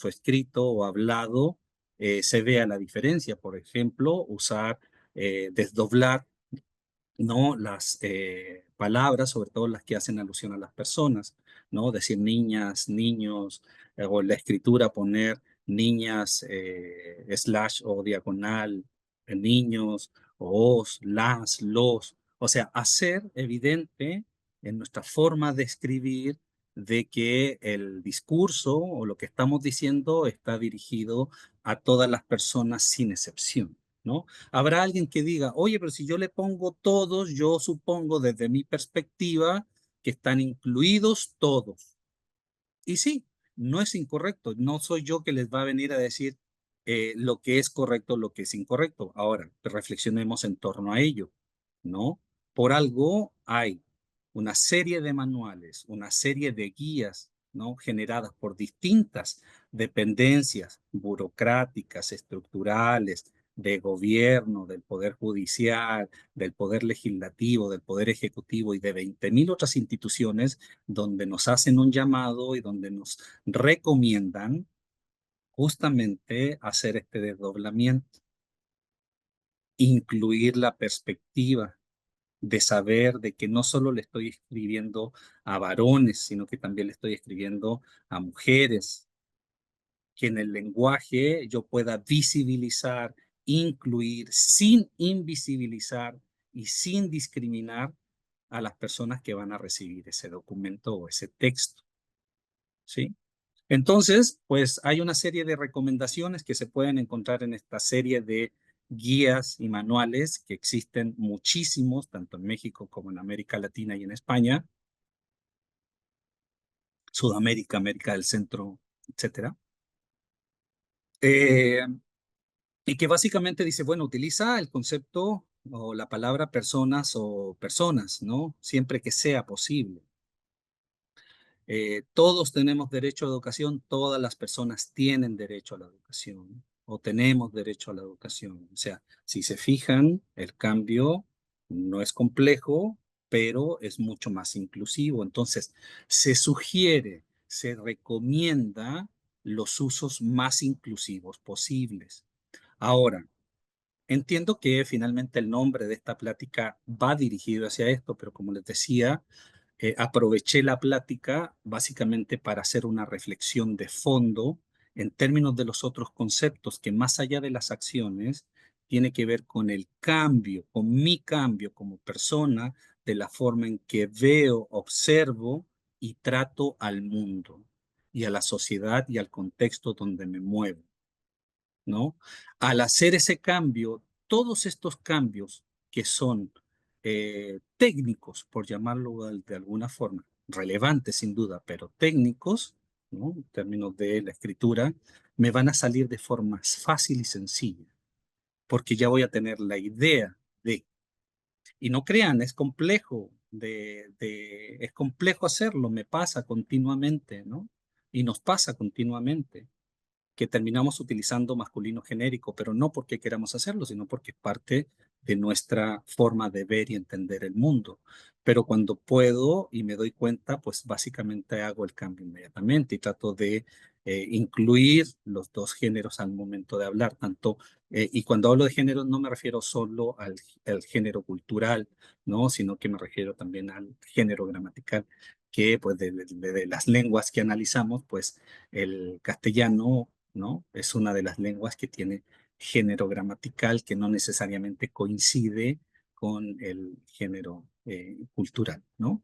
escrito o hablado se vea la diferencia. Por ejemplo, desdoblar, ¿no? Las palabras, sobre todo las que hacen alusión a las personas, ¿no? Decir niñas, niños, o en la escritura poner niñas, slash o diagonal, niños, o os, las, los. O sea, hacer evidente en nuestra forma de escribir de que el discurso o lo que estamos diciendo está dirigido a todas las personas sin excepción, ¿no? Habrá alguien que diga, oye, pero si yo le pongo todos, yo supongo desde mi perspectiva que están incluidos todos. Y sí, no es incorrecto. No soy yo que les va a venir a decir lo que es correcto, lo que es incorrecto. Ahora, reflexionemos en torno a ello, ¿no? Por algo hay una serie de manuales, una serie de guías, ¿no? Generadas por distintas dependencias burocráticas, estructurales, de gobierno, del poder judicial, del poder legislativo, del poder ejecutivo y de 20.000 otras instituciones donde nos hacen un llamado y donde nos recomiendan justamente hacer este desdoblamiento, incluir la perspectiva de saber de que no solo le estoy escribiendo a varones, sino que también le estoy escribiendo a mujeres, que en el lenguaje yo pueda visibilizar, incluir, sin invisibilizar y sin discriminar a las personas que van a recibir ese documento o ese texto, ¿sí? Entonces, pues hay una serie de recomendaciones que se pueden encontrar en esta serie de guías y manuales que existen muchísimos, tanto en México como en América Latina y en España, Sudamérica, América del Centro, etcétera. Eh, y que básicamente dice, bueno, utiliza el concepto o la palabra personas o personas, ¿no? Siempre que sea posible. Todos tenemos derecho a la educación, todas las personas tienen derecho a la educación o tenemos derecho a la educación. O sea, si se fijan, el cambio no es complejo, pero es mucho más inclusivo. Entonces, se sugiere, se recomienda los usos más inclusivos posibles. Ahora, entiendo que finalmente el nombre de esta plática va dirigido hacia esto, pero como les decía, aproveché la plática básicamente para hacer una reflexión de fondo en términos de los otros conceptos que más allá de las acciones tiene que ver con el cambio, con mi cambio como persona, de la forma en que veo, observo y trato al mundo y a la sociedad y al contexto donde me muevo, ¿no? Al hacer ese cambio, todos estos cambios que son técnicos, por llamarlo de alguna forma, relevantes sin duda, pero técnicos, ¿no? En términos de la escritura, me van a salir de forma fácil y sencilla, porque ya voy a tener la idea de, y no crean, es complejo es complejo hacerlo, me pasa continuamente, ¿no? Y nos pasa continuamente que terminamos utilizando masculino genérico, pero no porque queramos hacerlo, sino porque es parte de nuestra forma de ver y entender el mundo. Pero cuando puedo y me doy cuenta, pues básicamente hago el cambio inmediatamente y trato de incluir los dos géneros al momento de hablar, y cuando hablo de género no me refiero solo al género cultural, ¿no? Sino que me refiero también al género gramatical, que pues de las lenguas que analizamos, pues el castellano, ¿no? Es una de las lenguas que tiene género gramatical que no necesariamente coincide con el género cultural, ¿no?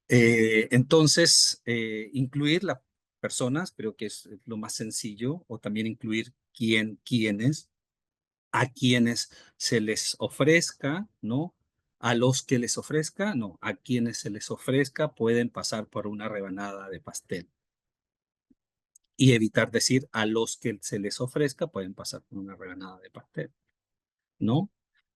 Entonces, incluir las personas creo que es lo más sencillo, o también incluir quiénes, a quienes se les ofrezca, ¿no? A los que les ofrezca, no, a quienes se les ofrezca pueden pasar por una rebanada de pastel. Y evitar decir a los que se les ofrezca pueden pasar por una rebanada de pastel, ¿no?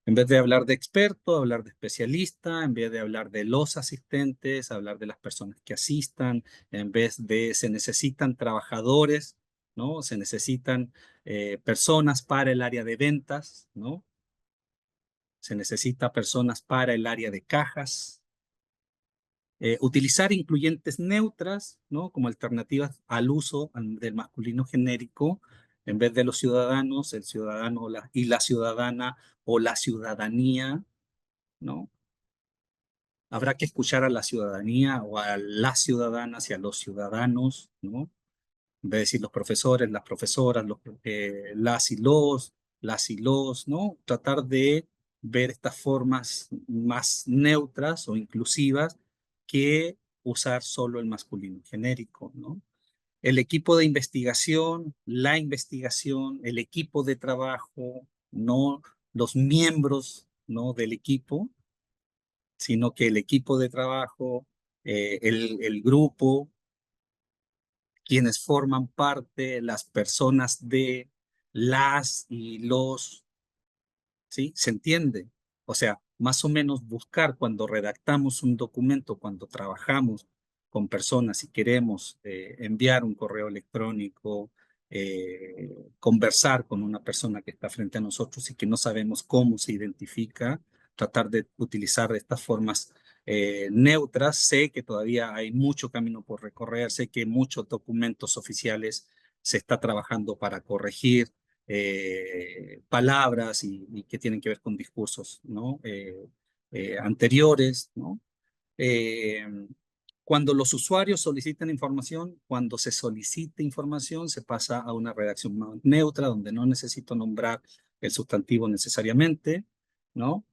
En vez de hablar de experto, hablar de especialista, en vez de hablar de los asistentes, hablar de las personas que asistan, en vez de se necesitan trabajadores, ¿no? Se necesitan personas para el área de ventas, ¿no? Se necesita personas para el área de cajas. Utilizar incluyentes neutras, ¿no? Como alternativas al uso del masculino genérico, en vez de los ciudadanos, el ciudadano y la ciudadana o la ciudadanía, ¿no? Habrá que escuchar a la ciudadanía o a las ciudadanas y a los ciudadanos, ¿no? En vez de decir los profesores, las profesoras, las y los, ¿no? Tratar de ver estas formas más neutras o inclusivas que usar solo el masculino genérico, ¿no? El equipo de investigación, la investigación, el equipo de trabajo, no los miembros, ¿no? Del equipo, sino que el equipo de trabajo, el grupo, quienes forman parte, las personas de las y los, ¿sí? ¿Se entiende? O sea, más o menos buscar cuando redactamos un documento, cuando trabajamos con personas y queremos enviar un correo electrónico, conversar con una persona que está frente a nosotros y que no sabemos cómo se identifica, tratar de utilizar estas formas neutras. Sé que todavía hay mucho camino por recorrer, sé que muchos documentos oficiales se está trabajando para corregir palabras y que tienen que ver con discursos, ¿no? Anteriores, ¿no? Eh, Cuando los usuarios solicitan información, cuando se solicita información, se pasa a una redacción más neutra, donde no necesito nombrar el sustantivo necesariamente, ¿no?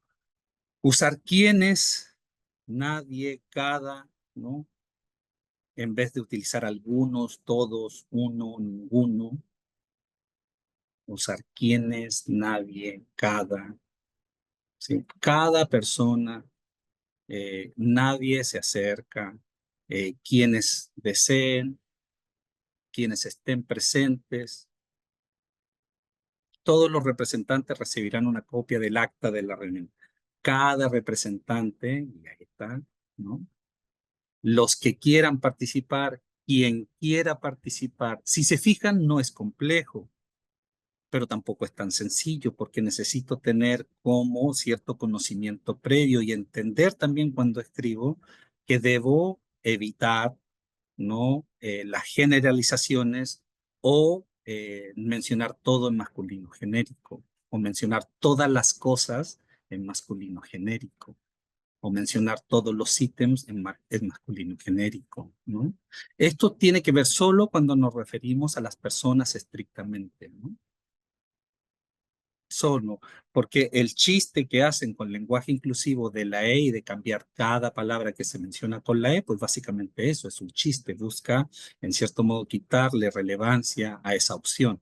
Usar quienes, nadie, cada, ¿no? En vez de utilizar algunos, todos, uno, ninguno. Usar quienes, nadie, cada, ¿sí? Cada persona, nadie se acerca, quienes deseen, quienes estén presentes. Todos los representantes recibirán una copia del acta de la reunión. Cada representante, y ahí está, ¿no? Los que quieran participar, quien quiera participar. Si se fijan, no es complejo, pero tampoco es tan sencillo porque necesito tener como cierto conocimiento previo y entender también cuando escribo que debo evitar, ¿no? Las generalizaciones o mencionar todo en masculino genérico o mencionar todas las cosas en masculino genérico o mencionar todos los ítems en masculino genérico, ¿no? Esto tiene que ver solo cuando nos referimos a las personas estrictamente, ¿no? Solo, porque el chiste que hacen con lenguaje inclusivo de la E y de cambiar cada palabra que se menciona con la E, pues básicamente eso es un chiste, busca en cierto modo quitarle relevancia a esa opción.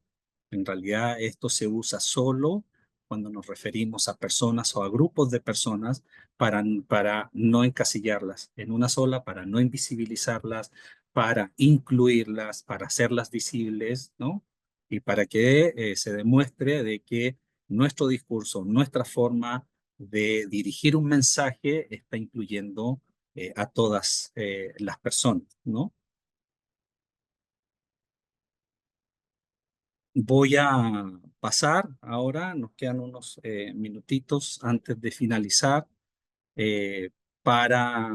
En realidad esto se usa solo cuando nos referimos a personas o a grupos de personas para no encasillarlas en una sola, para no invisibilizarlas, para incluirlas, para hacerlas visibles, ¿no? Y para que se demuestre de que nuestro discurso, nuestra forma de dirigir un mensaje está incluyendo a todas las personas, ¿no? Voy a pasar ahora, nos quedan unos minutitos antes de finalizar eh, para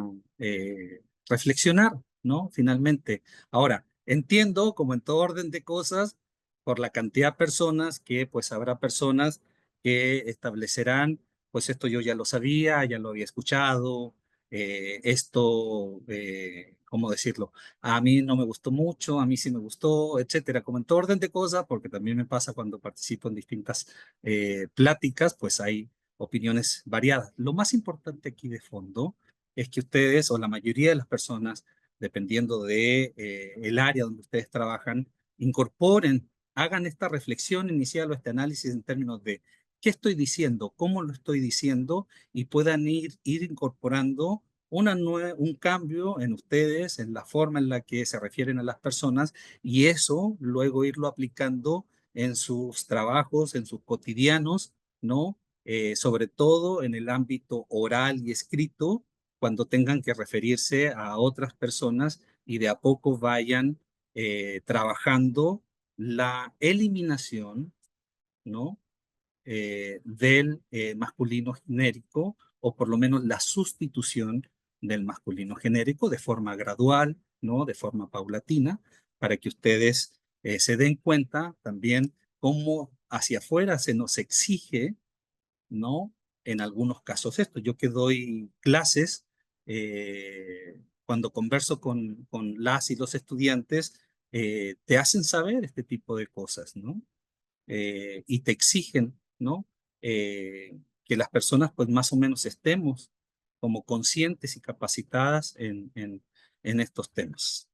reflexionar, ¿no? Finalmente. Ahora, entiendo, como en todo orden de cosas, por la cantidad de personas que, pues, habrá personas que establecerán, pues, esto yo ya lo sabía, ya lo había escuchado, esto, ¿cómo decirlo? A mí no me gustó mucho, a mí sí me gustó, etcétera. Como en todo orden de cosas, porque también me pasa cuando participo en distintas pláticas, pues hay opiniones variadas. Lo más importante aquí de fondo es que ustedes o la mayoría de las personas, dependiendo de el área donde ustedes trabajan, incorporen, hagan esta reflexión inicial o este análisis en términos de qué estoy diciendo, cómo lo estoy diciendo y puedan ir incorporando un cambio en ustedes, en la forma en la que se refieren a las personas y eso luego irlo aplicando en sus trabajos, en sus cotidianos, ¿no? Sobre todo en el ámbito oral y escrito, cuando tengan que referirse a otras personas y de a poco vayan trabajando la eliminación, ¿no? Del masculino genérico o por lo menos la sustitución del masculino genérico de forma gradual, ¿no? De forma paulatina, para que ustedes se den cuenta también cómo hacia afuera se nos exige, ¿no? En algunos casos esto. Yo que doy clases, cuando converso con las y los estudiantes, te hacen saber este tipo de cosas, ¿no? Y te exigen, ¿no? Que las personas pues más o menos estemos como conscientes y capacitadas en estos temas.